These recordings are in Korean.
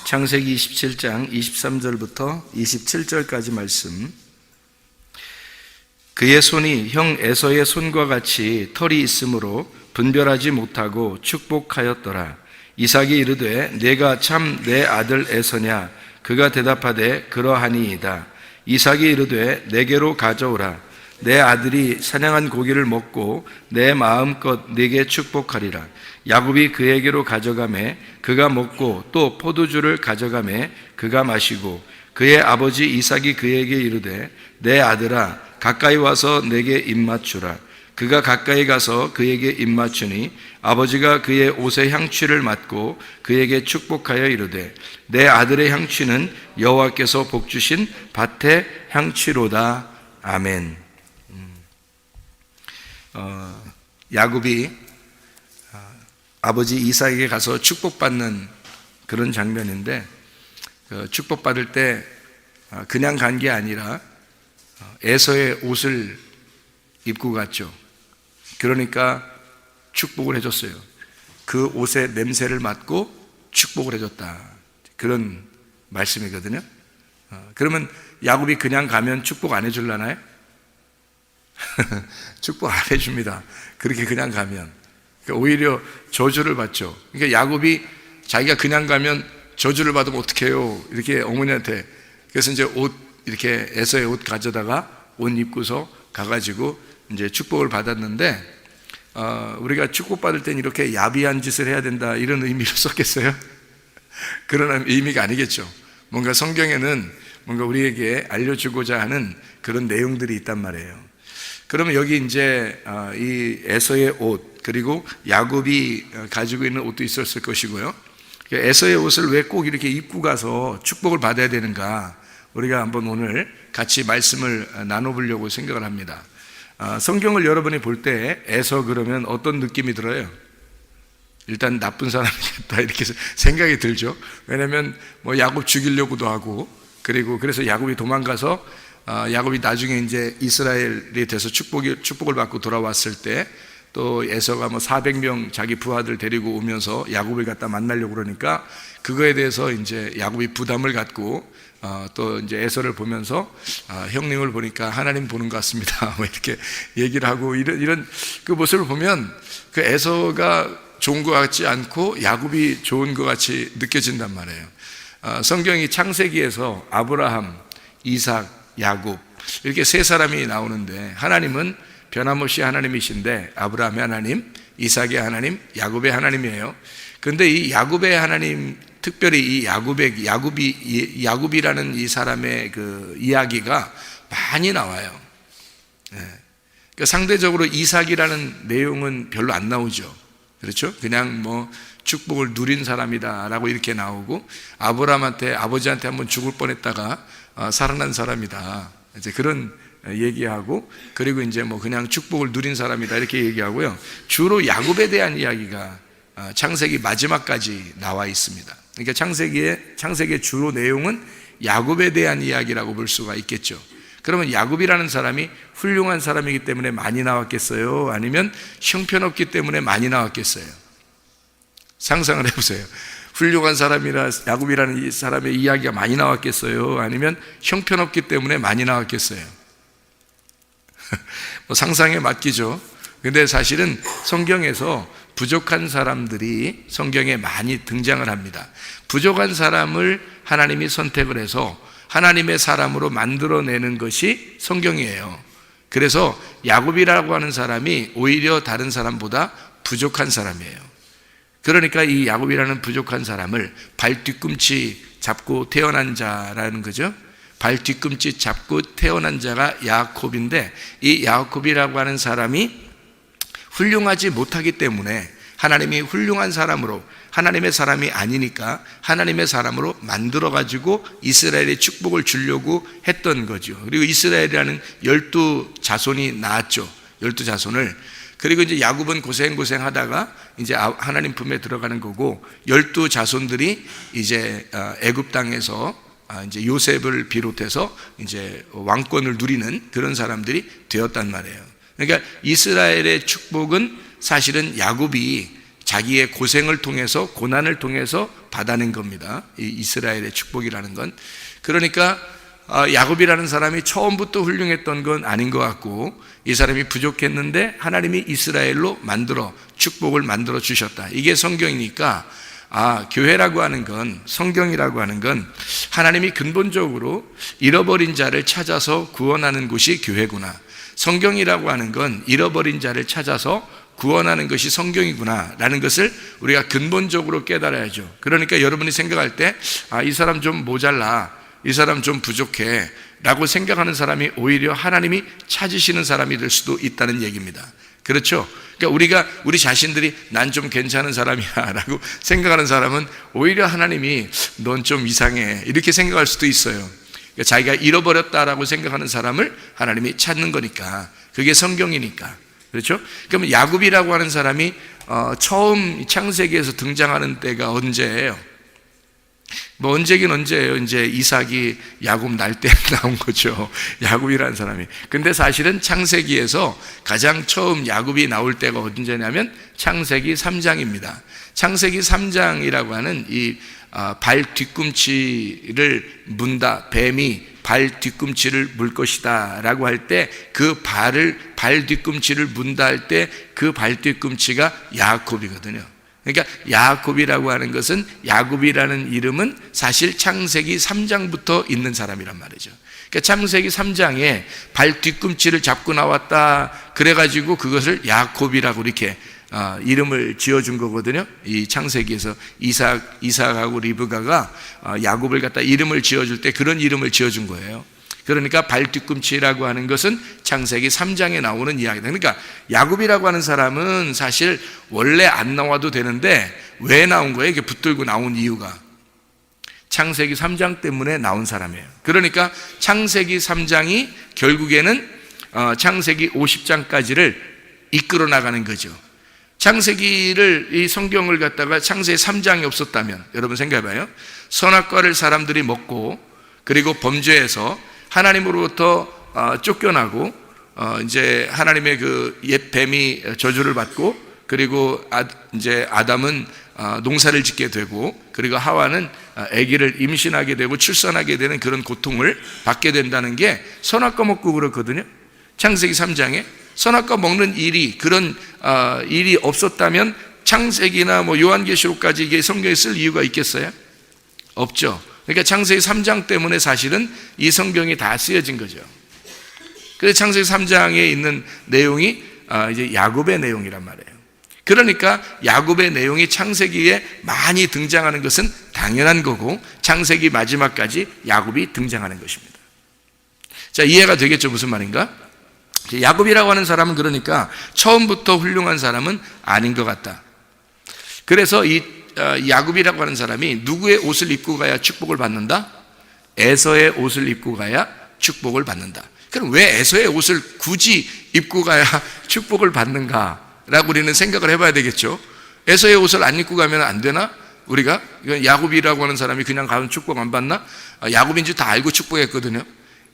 창세기 27장 23절부터 27절까지 말씀. 그의 손이 형 에서의 손과 같이 털이 있으므로 분별하지 못하고 축복하였더라. 이삭이 이르되 내가 참 내 아들 에서냐? 그가 대답하되 그러하니이다. 이삭이 이르되 내게로 가져오라. 내 아들이 사냥한 고기를 먹고 내 마음껏 네게 축복하리라. 야곱이 그에게로 가져가매 그가 먹고 또 포도주를 가져가매 그가 마시고, 그의 아버지 이삭이 그에게 이르되 내 아들아 가까이 와서 내게 입맞추라. 그가 가까이 가서 그에게 입맞추니 아버지가 그의 옷의 향취를 맡고 그에게 축복하여 이르되 내 아들의 향취는 여호와께서 복주신 밭의 향취로다. 아멘. 야곱이 아버지 이삭에게 가서 축복받는 그런 장면인데, 축복받을 때 그냥 간 게 아니라 에서의 옷을 입고 갔죠. 그러니까 축복을 해줬어요. 그 옷의 냄새를 맡고 축복을 해줬다, 그런 말씀이거든요. 그러면 야곱이 그냥 가면 축복 안 해줄라나요? 축복 안 해줍니다. 그렇게 그냥 가면. 그러니까 오히려 저주를 받죠. 그러니까 야곱이 자기가 그냥 가면 저주를 받으면 어떡해요, 이렇게 어머니한테. 그래서 이제 옷, 이렇게 에서의 옷 가져다가 옷 입고서 가가지고 이제 축복을 받았는데, 우리가 축복받을 땐 이렇게 야비한 짓을 해야 된다, 이런 의미로 썼겠어요? 그런 의미가 아니겠죠. 뭔가 성경에는 뭔가 우리에게 알려주고자 하는 그런 내용들이 있단 말이에요. 그러면 여기 이제 이 에서의 옷, 그리고 야곱이 가지고 있는 옷도 있었을 것이고요. 에서의 옷을 왜 꼭 이렇게 입고 가서 축복을 받아야 되는가, 우리가 한번 오늘 같이 말씀을 나눠보려고 생각을 합니다. 성경을 여러분이 볼 때 에서 그러면 어떤 느낌이 들어요? 일단 나쁜 사람이겠다, 이렇게 생각이 들죠. 왜냐하면 뭐 야곱 죽이려고도 하고, 그리고 그래서 야곱이 도망가서 야곱이 나중에 이제 이스라엘이 돼서 축복을 받고 돌아왔을 때 또 에서가 뭐 400명 자기 부하들 데리고 오면서 야곱을 갖다 만나려고 그러니까 그거에 대해서 이제 야곱이 부담을 갖고 또 이제 에서를 보면서 형님을 보니까 하나님 보는 것 같습니다, 뭐 이렇게 얘기를 하고, 이런 그 모습을 보면 그 에서가 좋은 것 같지 않고 야곱이 좋은 것 같이 느껴진단 말이에요. 성경이 창세기에서 아브라함, 이삭, 야곱 이렇게 세 사람이 나오는데, 하나님은 변함없이 하나님이신데 아브라함의 하나님, 이삭의 하나님, 야곱의 하나님이에요. 그런데 이 야곱의 하나님, 특별히 이 야곱이라는 이 사람의 그 이야기가 많이 나와요. 그러니까 상대적으로 이삭이라는 내용은 별로 안 나오죠. 그렇죠? 그냥 뭐 축복을 누린 사람이다라고 이렇게 나오고, 아버지한테 한번 죽을 뻔했다가 살아난 사람이다, 이제 그런 얘기하고, 그리고 이제 뭐 그냥 축복을 누린 사람이다, 이렇게 얘기하고요. 주로 야곱에 대한 이야기가 창세기 마지막까지 나와 있습니다. 그러니까 창세기의 주로 내용은 야곱에 대한 이야기라고 볼 수가 있겠죠. 그러면 야곱이라는 사람이 훌륭한 사람이기 때문에 많이 나왔겠어요? 아니면 형편없기 때문에 많이 나왔겠어요? 상상을 해보세요. 훌륭한 사람이라 야곱이라는 이 사람의 이야기가 많이 나왔겠어요? 아니면 형편없기 때문에 많이 나왔겠어요? 뭐 상상에 맡기죠. 근데 사실은 성경에서 부족한 사람들이 성경에 많이 등장을 합니다. 부족한 사람을 하나님이 선택을 해서 하나님의 사람으로 만들어내는 것이 성경이에요. 그래서 야곱이라고 하는 사람이 오히려 다른 사람보다 부족한 사람이에요. 그러니까 이 야곱이라는 부족한 사람을 발 뒤꿈치 잡고 태어난 자라는 거죠. 발 뒤꿈치 잡고 태어난 자가 야곱인데, 이 야곱이라고 하는 사람이 훌륭하지 못하기 때문에 하나님이 훌륭한 사람으로, 하나님의 사람이 아니니까 하나님의 사람으로 만들어가지고 이스라엘의 축복을 주려고 했던 거죠. 그리고 이스라엘이라는 12자손이 나왔죠. 12자손을. 그리고 이제 야곱은 고생하다가 이제 하나님 품에 들어가는 거고, 12자손들이 이제 애굽 땅에서 이제 요셉을 비롯해서 이제 왕권을 누리는 그런 사람들이 되었단 말이에요. 그러니까 이스라엘의 축복은 사실은 야곱이 자기의 고생을 통해서, 고난을 통해서 받아낸 겁니다. 이 이스라엘의 축복이라는 건. 그러니까 야곱이라는 사람이 처음부터 훌륭했던 건 아닌 것 같고, 이 사람이 부족했는데 하나님이 이스라엘로 축복을 만들어 주셨다. 이게 성경이니까 교회라고 하는 건, 성경이라고 하는 건 하나님이 근본적으로 잃어버린 자를 찾아서 구원하는 곳이 교회구나. 성경이라고 하는 건 잃어버린 자를 찾아서 구원하는 것이 성경이구나 라는 것을 우리가 근본적으로 깨달아야죠. 그러니까 여러분이 생각할 때 이 사람 좀 모자라, 이 사람 좀 부족해 라고 생각하는 사람이 오히려 하나님이 찾으시는 사람이 될 수도 있다는 얘기입니다. 그렇죠? 그러니까 우리 자신들이 난 좀 괜찮은 사람이야 라고 생각하는 사람은 오히려 하나님이 넌 좀 이상해 이렇게 생각할 수도 있어요. 그러니까 자기가 잃어버렸다라고 생각하는 사람을 하나님이 찾는 거니까, 그게 성경이니까. 그렇죠? 그러면 야곱이라고 하는 사람이 처음 창세기에서 등장하는 때가 언제예요? 뭐 언제긴 언제예요. 이제 이삭이 야곱 날 때 나온 거죠. 야곱이라는 사람이. 근데 사실은 창세기에서 가장 처음 야곱이 나올 때가 언제냐면 창세기 3장입니다. 창세기 3장이라고 하는 이 발 뒤꿈치를 문다, 뱀이 발 뒤꿈치를 물 것이다 라고 할 때 그 발 뒤꿈치를 문다 할 때 그 발 뒤꿈치가 야곱이거든요. 그러니까 야곱이라고 하는 것은, 야곱이라는 이름은 사실 창세기 3장부터 있는 사람이란 말이죠. 그러니까 창세기 3장에 발 뒤꿈치를 잡고 나왔다 그래가지고 그것을 야곱이라고 이렇게 이름을 지어준 거거든요. 이 창세기에서 이삭하고 리브가가 야곱을 갖다 이름을 지어줄 때 그런 이름을 지어준 거예요. 그러니까 발 뒤꿈치라고 하는 것은 창세기 3장에 나오는 이야기다. 그러니까 야곱이라고 하는 사람은 사실 원래 안 나와도 되는데 왜 나온 거예요? 이게 붙들고 나온 이유가 창세기 3장 때문에 나온 사람이에요. 그러니까 창세기 3장이 결국에는 창세기 50장까지를 이끌어 나가는 거죠. 창세기를, 이 성경을 갖다가 창세기 3장이 없었다면, 여러분 생각해봐요. 선악과를 사람들이 먹고 그리고 범죄해서 하나님으로부터 쫓겨나고 이제 하나님의 그 옛 뱀이 저주를 받고, 그리고 이제 아담은 농사를 짓게 되고, 그리고 하와는 아기를 임신하게 되고 출산하게 되는 그런 고통을 받게 된다는 게 선악과 먹고 그렇거든요. 창세기 3장에 선악과 먹는 일이, 그런 일이 없었다면 창세기나 뭐 요한계시록까지 이게 성경에 쓸 이유가 있겠어요? 없죠. 그러니까 창세기 3장 때문에 사실은 이 성경이 다 쓰여진 거죠. 그래서 창세기 3장에 있는 내용이 이제 야곱의 내용이란 말이에요. 그러니까 야곱의 내용이 창세기에 많이 등장하는 것은 당연한 거고, 창세기 마지막까지 야곱이 등장하는 것입니다. 자, 이해가 되겠죠? 무슨 말인가? 야곱이라고 하는 사람은 그러니까 처음부터 훌륭한 사람은 아닌 것 같다. 그래서 이 야곱이라고 하는 사람이 누구의 옷을 입고 가야 축복을 받는다? 에서의 옷을 입고 가야 축복을 받는다. 그럼 왜 에서의 옷을 굳이 입고 가야 축복을 받는가라고 우리는 생각을 해봐야 되겠죠. 에서의 옷을 안 입고 가면 안 되나? 우리가 야곱이라고 하는 사람이 그냥 가면 축복 안 받나? 야곱인지 다 알고 축복했거든요.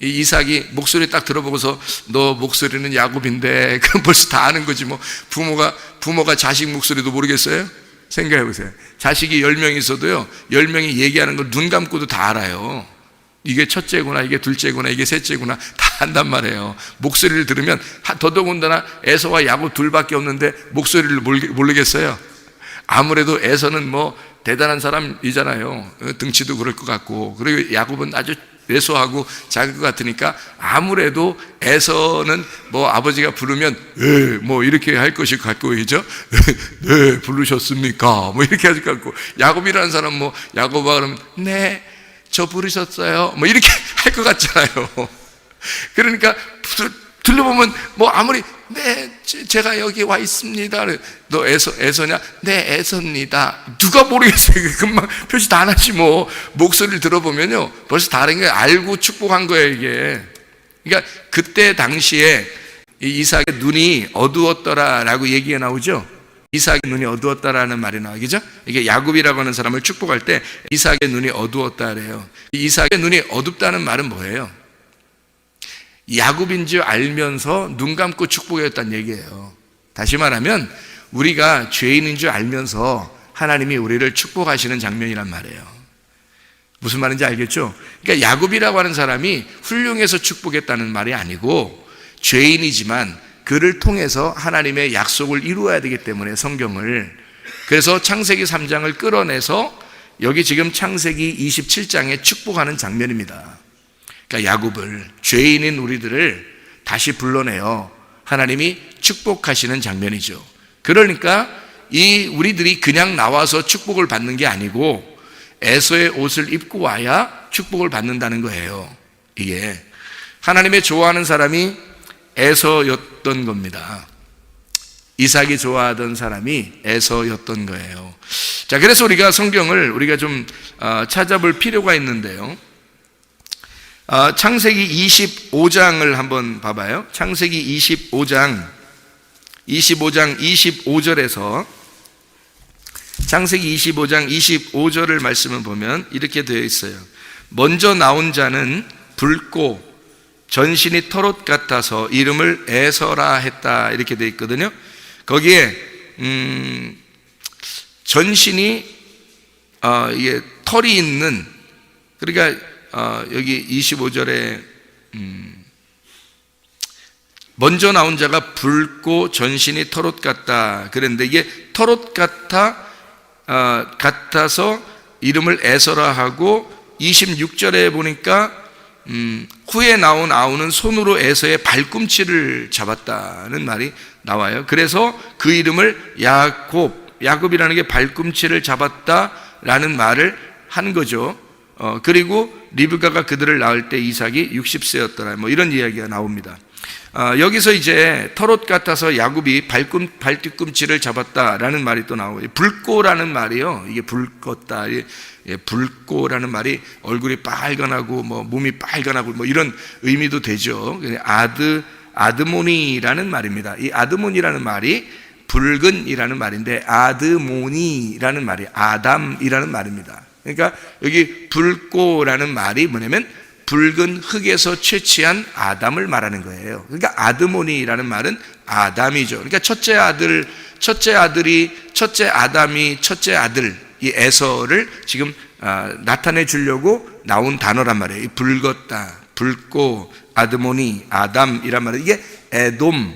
이 이삭이 목소리 딱 들어보고서 너 목소리는 야곱인데, 그럼 벌써 다 아는 거지 뭐. 부모가 자식 목소리도 모르겠어요? 생각해 보세요. 자식이 10명 있어도요, 10명이 얘기하는 걸 눈 감고도 다 알아요. 이게 첫째구나, 이게 둘째구나, 이게 셋째구나 다 안단 말이에요. 목소리를 들으면, 더더군다나 에서와 야곱 둘밖에 없는데 목소리를 모르겠어요. 아무래도 에서는 뭐 대단한 사람이잖아요. 등치도 그럴 것 같고, 그리고 야곱은 아주 왜소하고 작을 것 같으니까 아무래도 에서는 뭐 아버지가 부르면 뭐 이렇게 할 것이 같고, 그죠? 네, 부르셨습니까? 뭐 이렇게 할 것 같고, 야곱이라는 사람 뭐 야곱아 그러면 네, 저 부르셨어요? 뭐 이렇게 할 것 같잖아요. 그러니까 들려보면 뭐 아무리 네, 제가 여기 와 있습니다. 너 에서냐? 네, 에서입니다. 누가 모르겠어요. 금방 표시 다 하지 뭐. 목소리를 들어보면요, 벌써 다른 게 알고 축복한 거예요, 이게. 그러니까 그때 당시에 이삭의 눈이 어두웠더라라고 얘기가 나오죠. 이삭의 눈이 어두웠다라는 말이 나오죠. 이게 야곱이라고 하는 사람을 축복할 때 이삭의 눈이 어두웠다래요. 이삭의 눈이 어둡다는 말은 뭐예요? 야곱인 줄 알면서 눈 감고 축복했다는 얘기예요. 다시 말하면 우리가 죄인인 줄 알면서 하나님이 우리를 축복하시는 장면이란 말이에요. 무슨 말인지 알겠죠? 그러니까 야곱이라고 하는 사람이 훌륭해서 축복했다는 말이 아니고 죄인이지만 그를 통해서 하나님의 약속을 이루어야 되기 때문에 성경을, 그래서 창세기 3장을 끌어내서 여기 지금 창세기 27장에 축복하는 장면입니다. 그러니까 야곱을, 죄인인 우리들을 다시 불러내어 하나님이 축복하시는 장면이죠. 그러니까 이 우리들이 그냥 나와서 축복을 받는 게 아니고 에서의 옷을 입고 와야 축복을 받는다는 거예요. 이게 하나님의 좋아하는 사람이 에서였던 겁니다. 이삭이 좋아하던 사람이 에서였던 거예요. 자, 그래서 우리가 성경을 우리가 좀 찾아볼 필요가 있는데요. 창세기 25장을 한번 봐봐요. 창세기 25장 25절에서 창세기 25장 25절을 말씀을 보면 이렇게 되어 있어요. 먼저 나온 자는 붉고 전신이 털옷 같아서 이름을 에서라 했다, 이렇게 되어 있거든요. 거기에 전신이 이게 털이 있는, 그러니까 여기 25절에 먼저 나온 자가 붉고 전신이 털옷 같다 그랬는데, 이게 털옷 같아서 이름을 에서라 하고, 26절에 보니까 후에 나온 아우는 손으로 에서의 발꿈치를 잡았다는 말이 나와요. 그래서 그 이름을 야곱이라는 게 발꿈치를 잡았다라는 말을 한 거죠. 그리고 리브가가 그들을 낳을 때 이삭이 60세였더라, 뭐 이런 이야기가 나옵니다. 여기서 이제 털옷 같아서 야곱이 발뒤꿈치를 잡았다라는 말이 또 나오고, 붉고라는 말이요, 이게 붉었다, 붉고라는 말이 얼굴이 빨간하고 뭐 몸이 빨간하고 뭐 이런 의미도 되죠. 아드모니라는 말입니다. 이 아드모니라는 말이 붉은이라는 말인데, 아드모니라는 말이 아담이라는 말입니다. 그러니까 여기 붉고라는 말이 뭐냐면 붉은 흙에서 채취한 아담을 말하는 거예요. 그러니까 아드모니라는 말은 아담이죠. 그러니까 첫째 아담이 첫째 아들 이 에서를 지금 나타내 주려고 나온 단어란 말이에요. 이 붉었다, 붉고, 아드모니, 아담이란 말은 이게 에돔,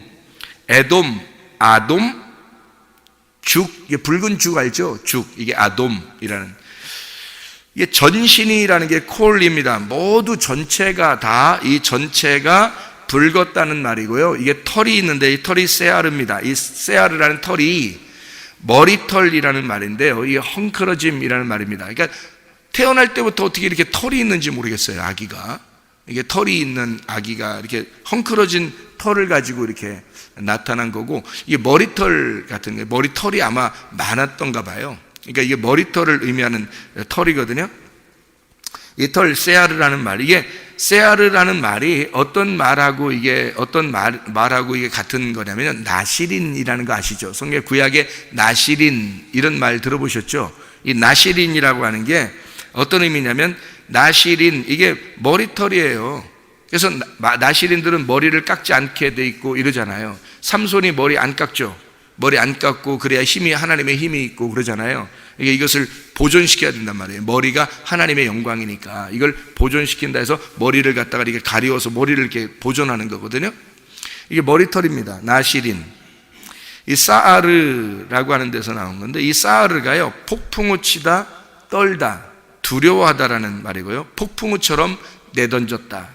아돔, 죽, 이게 붉은 죽 알죠? 죽, 이게 아돔이라는. 이게 전신이라는 게 콜입니다. 모두 전체가 다, 이 전체가 붉었다는 말이고요. 이게 털이 있는데 이 털이 세아르입니다. 이 세아르라는 털이 머리털이라는 말인데요, 이게 헝클어짐이라는 말입니다. 그러니까 태어날 때부터 어떻게 이렇게 털이 있는지 모르겠어요. 아기가, 이게 털이 있는 아기가 이렇게 헝클어진 털을 가지고 이렇게 나타난 거고, 이게 머리털 같은 게, 머리털이 아마 많았던가 봐요. 그러니까 이게 머리털을 의미하는 털이거든요. 이 털 세아르라는 말, 이게 세아르라는 말이 어떤 말하고 이게 같은 거냐면 나시린이라는 거 아시죠? 성경 구약에 나시린 이런 말 들어보셨죠? 이 나시린이라고 하는 게 어떤 의미냐면, 나시린, 이게 머리털이에요. 그래서 나시린들은 머리를 깎지 않게 돼 있고 이러잖아요. 삼손이 머리 안 깎죠. 머리 안 깎고 그래야 하나님의 힘이 있고 그러잖아요. 이것을 보존시켜야 된단 말이에요. 머리가 하나님의 영광이니까 이걸 보존시킨다 해서 머리를 갖다가 이렇게 가리워서 머리를 이렇게 보존하는 거거든요. 이게 머리털입니다. 나시린. 이 사아르라고 하는 데서 나온 건데, 이 사아르가요, 폭풍우 치다, 떨다, 두려워하다라는 말이고요. 폭풍우처럼 내던졌다.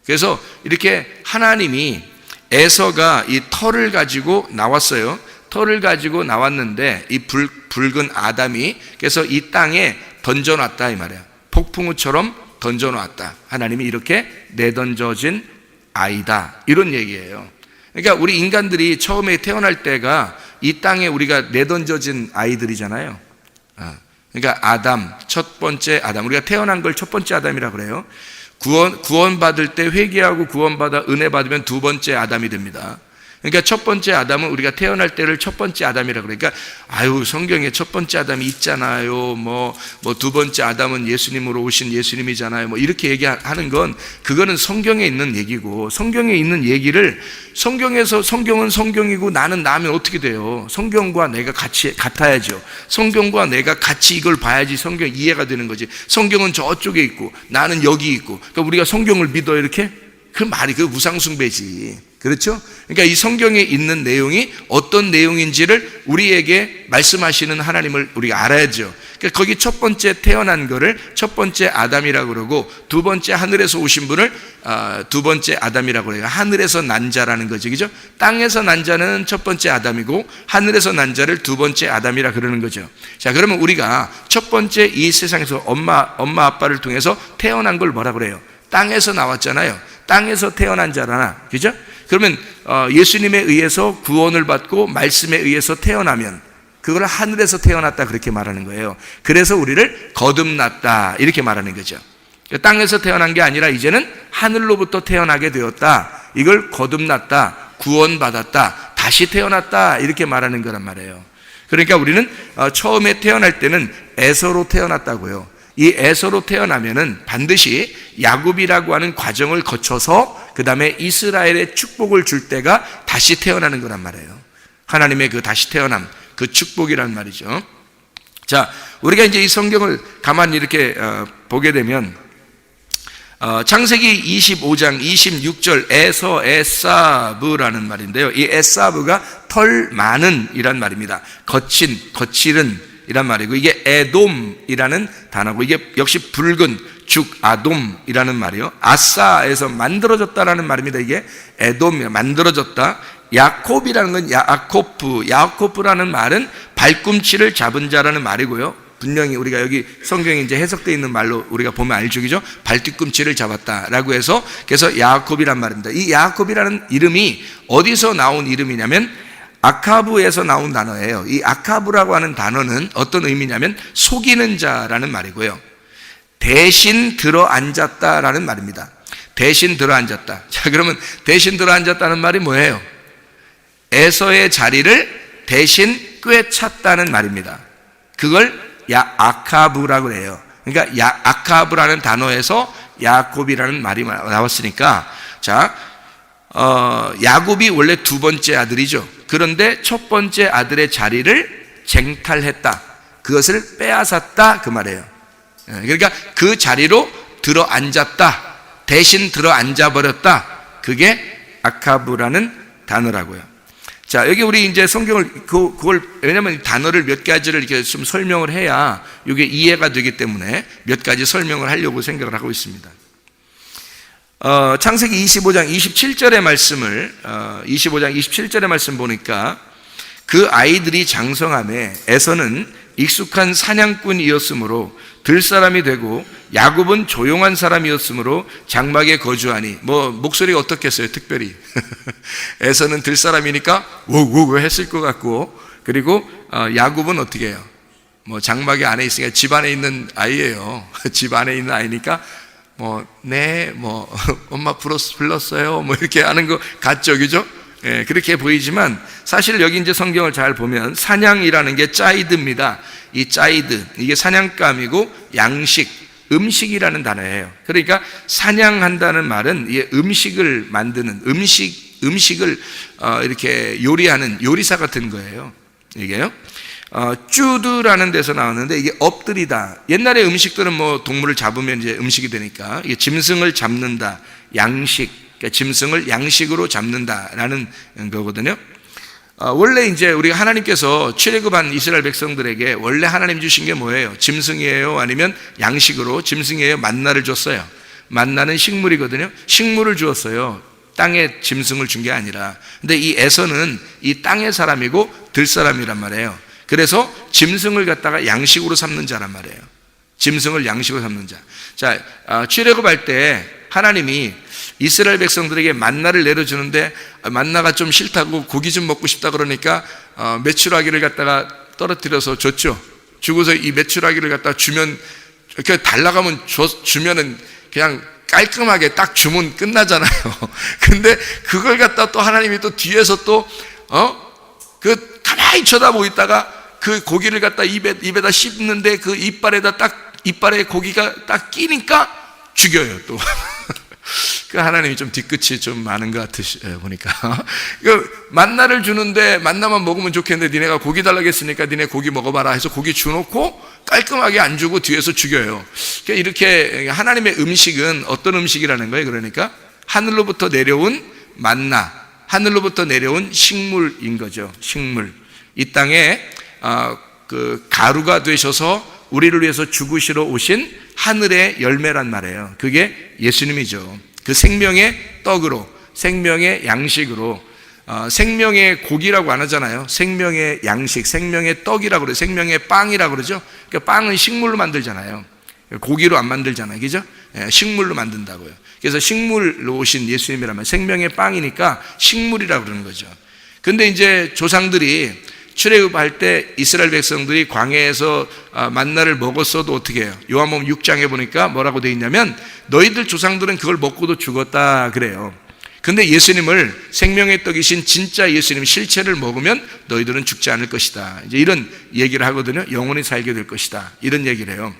그래서 이렇게 하나님이, 에서가 이 털을 가지고 나왔어요. 털을 가지고 나왔는데 이 붉은 아담이, 그래서 이 땅에 던져놨다 이 말이야. 폭풍우처럼 던져놨다. 하나님이 이렇게 내던져진 아이다, 이런 얘기예요. 그러니까 우리 인간들이 처음에 태어날 때가 이 땅에 우리가 내던져진 아이들이잖아요. 그러니까 아담, 첫 번째 아담, 우리가 태어난 걸 첫 번째 아담이라고 그래요. 구원받을 때 회개하고 구원받아 은혜 받으면 두 번째 아담이 됩니다. 그러니까 첫 번째 아담은 우리가 태어날 때를 첫 번째 아담이라고 그러니까 성경에 첫 번째 아담이 있잖아요. 뭐 두 번째 아담은 예수님으로 오신 예수님이잖아요. 뭐 이렇게 얘기하는 건 그거는 성경에 있는 얘기고, 성경에 있는 얘기를 성경은 성경이고 나는 나면 어떻게 돼요? 성경과 내가 같아야죠. 성경과 내가 같이 이걸 봐야지 성경 이해가 되는 거지. 성경은 저쪽에 있고 나는 여기 있고, 그러니까 우리가 성경을 믿어 이렇게? 그 말이 그 우상숭배지. 그렇죠? 그러니까 이 성경에 있는 내용이 어떤 내용인지를 우리에게 말씀하시는 하나님을 우리가 알아야죠. 그러니까 거기 첫 번째 태어난 거를 첫 번째 아담이라고 그러고, 두 번째 하늘에서 오신 분을 두 번째 아담이라고 그래요. 하늘에서 난 자라는 거죠. 그죠? 땅에서 난 자는 첫 번째 아담이고, 하늘에서 난 자를 두 번째 아담이라 그러는 거죠. 자, 그러면 우리가 첫 번째 이 세상에서 엄마 아빠를 통해서 태어난 걸 뭐라 그래요? 땅에서 나왔잖아요. 땅에서 태어난 자라나. 그죠? 그러면 예수님에 의해서 구원을 받고 말씀에 의해서 태어나면 그걸 하늘에서 태어났다 그렇게 말하는 거예요. 그래서 우리를 거듭났다 이렇게 말하는 거죠. 땅에서 태어난 게 아니라 이제는 하늘로부터 태어나게 되었다. 이걸 거듭났다, 구원받았다, 다시 태어났다 이렇게 말하는 거란 말이에요. 그러니까 우리는 처음에 태어날 때는 에서로 태어났다고요. 이 에서로 태어나면은 반드시 야곱이라고 하는 과정을 거쳐서 그 다음에 이스라엘의 축복을 줄 때가 다시 태어나는 거란 말이에요. 하나님의 그 다시 태어남, 그 축복이란 말이죠. 자, 우리가 이제 이 성경을 가만히 이렇게 보게 되면 창세기 25장 26절 에사브라는 말인데요. 이 에사브가 털 많은 이란 말입니다. 거칠은 이란 말이고, 이게 에돔이라는 단어고, 이게 역시 붉은 아돔이라는 말이요. 아사에서 만들어졌다라는 말입니다. 이게 에돔이 만들어졌다. 야콥이라는 건 야코프라는 말은 발꿈치를 잡은 자라는 말이고요. 분명히 우리가 여기 성경에 이제 해석되어 있는 말로 우리가 보면 알죠, 그죠? 발뒤꿈치를 잡았다라고 해서 그래서 야콥이란 말입니다. 이 야콥이라는 이름이 어디서 나온 이름이냐면 아카브에서 나온 단어예요. 이 아카브라고 하는 단어는 어떤 의미냐면 속이는 자라는 말이고요. 대신 들어앉았다라는 말입니다. 대신 들어앉았다. 자, 그러면 대신 들어앉았다는 말이 뭐예요? 에서의 자리를 대신 꿰찼다는 말입니다. 그걸 아카브라고 해요. 그러니까 아카브라는 단어에서 야곱이라는 말이 나왔으니까, 자, 야곱이 원래 두 번째 아들이죠. 그런데 첫 번째 아들의 자리를 쟁탈했다. 그것을 빼앗았다 그 말이에요. 그러니까 그 자리로 들어앉았다. 대신 들어앉아버렸다. 그게 아카브라는 단어라고요. 자, 여기 우리 이제 성경을 그걸 왜냐면 단어를 몇 가지를 이렇게 좀 설명을 해야 이게 이해가 되기 때문에 몇 가지 설명을 하려고 생각을 하고 있습니다. 창세기 25장 27절의 말씀을 25장 27절의 말씀 보니까 그 아이들이 장성함에 에서는 익숙한 사냥꾼이었으므로 들사람이 되고 야곱은 조용한 사람이었으므로 장막에 거주하니, 뭐 목소리가 어떻겠어요? 특별히 에서는 들사람이니까 워워 했을 것 같고, 그리고 야곱은 어떻게 해요? 뭐 장막에 안에 있으니까 집 안에 있는 아이예요. 집 안에 있는 아이니까 엄마 불렀어요. 뭐 이렇게 하는 거 같죠, 그죠? 예, 그렇게 보이지만 사실 여기 이제 성경을 잘 보면 사냥이라는 게 짜이드입니다. 이 짜이드, 이게 사냥감이고 양식, 음식이라는 단어예요. 그러니까 사냥한다는 말은 이게 음식을 만드는 음식을 이렇게 요리하는 요리사 같은 거예요. 이게요. 쭈드라는 데서 나왔는데 이게 엎드리다. 옛날에 음식들은 뭐 동물을 잡으면 이제 음식이 되니까 이게 짐승을 잡는다. 양식, 그러니까 짐승을 양식으로 잡는다라는 거거든요. 원래 이제 우리가 하나님께서 출애굽한 이스라엘 백성들에게 원래 하나님 주신 게 뭐예요? 짐승이에요? 아니면 양식으로? 짐승이에요? 만나를 줬어요. 만나는 식물이거든요. 식물을 주었어요. 땅에 짐승을 준 게 아니라. 근데 이 에서는 이 땅의 사람이고 들사람이란 말이에요. 그래서 짐승을 갖다가 양식으로 삼는 자란 말이에요. 짐승을 양식으로 삼는 자. 자, 출애굽할 때 하나님이 이스라엘 백성들에게 만나를 내려주는데 만나가 좀 싫다고 고기 좀 먹고 싶다 그러니까 메추라기를 갖다가 떨어뜨려서 줬죠. 주고서 이 메추라기를 갖다가 주면, 이렇게 달라가면 주면은 그냥 깔끔하게 딱 주문 끝나잖아요. 근데 그걸 갖다 또 하나님이 또 뒤에서 또 그 가만히 쳐다보고 있다가 그 고기를 갖다 입에다 씹는데 그 이빨에 고기가 딱 끼니까 죽여요 또. 그 하나님이 좀 뒤끝이 좀 많은 것 같으시요 보니까. 그 만나를 주는데 만나만 먹으면 좋겠는데 니네가 고기 달라고 했으니까 니네 고기 먹어봐라 해서 고기 주놓고 깔끔하게 안 주고 뒤에서 죽여요. 이렇게 하나님의 음식은 어떤 음식이라는 거예요? 그러니까 하늘로부터 내려온 만나, 하늘로부터 내려온 식물인 거죠. 식물. 이 땅에 그 가루가 되셔서 우리를 위해서 죽으시러 오신 하늘의 열매란 말이에요. 그게 예수님이죠. 그 생명의 떡으로, 생명의 양식으로, 생명의 고기라고 안 하잖아요. 생명의 양식, 생명의 떡이라고 그래요. 생명의 빵이라고 그러죠. 그러니까 빵은 식물로 만들잖아요. 고기로 안 만들잖아요. 그죠? 식물로 만든다고요. 그래서 식물로 오신 예수님이라면 생명의 빵이니까 식물이라고 그러는 거죠. 근데 이제 조상들이 출애굽할 때 이스라엘 백성들이 광야에서 만나를 먹었어도 어떻게 해요? 요한복음 6장에 보니까 뭐라고 되어 있냐면 너희들 조상들은 그걸 먹고도 죽었다 그래요. 근데 예수님을 생명의 떡이신 진짜 예수님 실체를 먹으면 너희들은 죽지 않을 것이다. 이제 이런 얘기를 하거든요. 영원히 살게 될 것이다. 이런 얘기를 해요.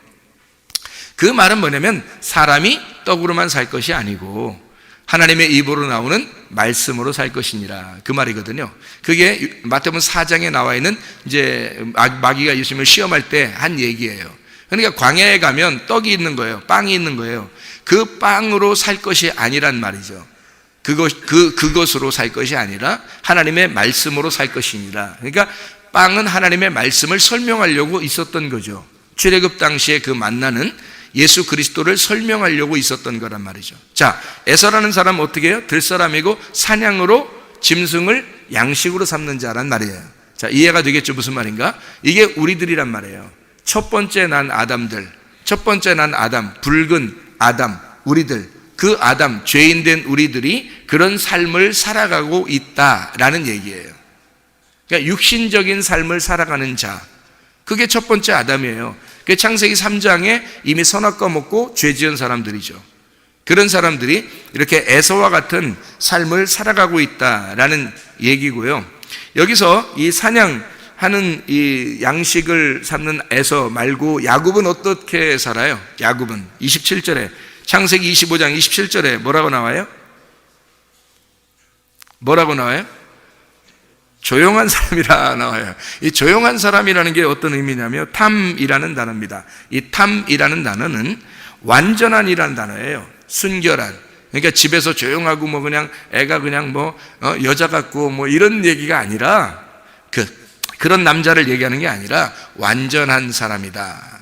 그 말은 뭐냐면 사람이 떡으로만 살 것이 아니고 하나님의 입으로 나오는 말씀으로 살 것이니라. 그 말이거든요. 그게 마태복음 4장에 나와 있는 이제 마귀가 예수님을 시험할 때 한 얘기예요. 그러니까 광야에 가면 떡이 있는 거예요. 빵이 있는 거예요. 그 빵으로 살 것이 아니란 말이죠. 그것으로 살 것이 아니라 하나님의 말씀으로 살 것이니라. 그러니까 빵은 하나님의 말씀을 설명하려고 있었던 거죠. 출애굽 당시에 그 만나는 예수 그리스도를 설명하려고 있었던 거란 말이죠. 자, 에서라는 사람은 어떻게 해요? 들사람이고 사냥으로 짐승을 양식으로 삼는 자란 말이에요. 자, 이해가 되겠죠? 무슨 말인가? 이게 우리들이란 말이에요. 첫 번째 난 아담들, 첫 번째 난 아담, 붉은 아담, 우리들, 그 아담, 죄인된 우리들이 그런 삶을 살아가고 있다라는 얘기예요. 그러니까 육신적인 삶을 살아가는 자, 그게 첫 번째 아담이에요. 창세기 3장에 이미 선악과 먹고 죄 지은 사람들이죠. 그런 사람들이 이렇게 에서와 같은 삶을 살아가고 있다라는 얘기고요. 여기서 이 사냥하는 이 양식을 삼는 에서 말고 야곱은 어떻게 살아요? 야곱은 27절에 창세기 25장 27절에 뭐라고 나와요? 뭐라고 나와요? 조용한 사람이라 나와요. 이 조용한 사람이라는 게 어떤 의미냐면 탐이라는 단어입니다. 이 탐이라는 단어는 완전한이라는 단어예요. 순결한. 그러니까 집에서 조용하고 뭐 그냥 애가 그냥 뭐 여자 같고 뭐 이런 얘기가 아니라 그런 남자를 얘기하는 게 아니라 완전한 사람이다.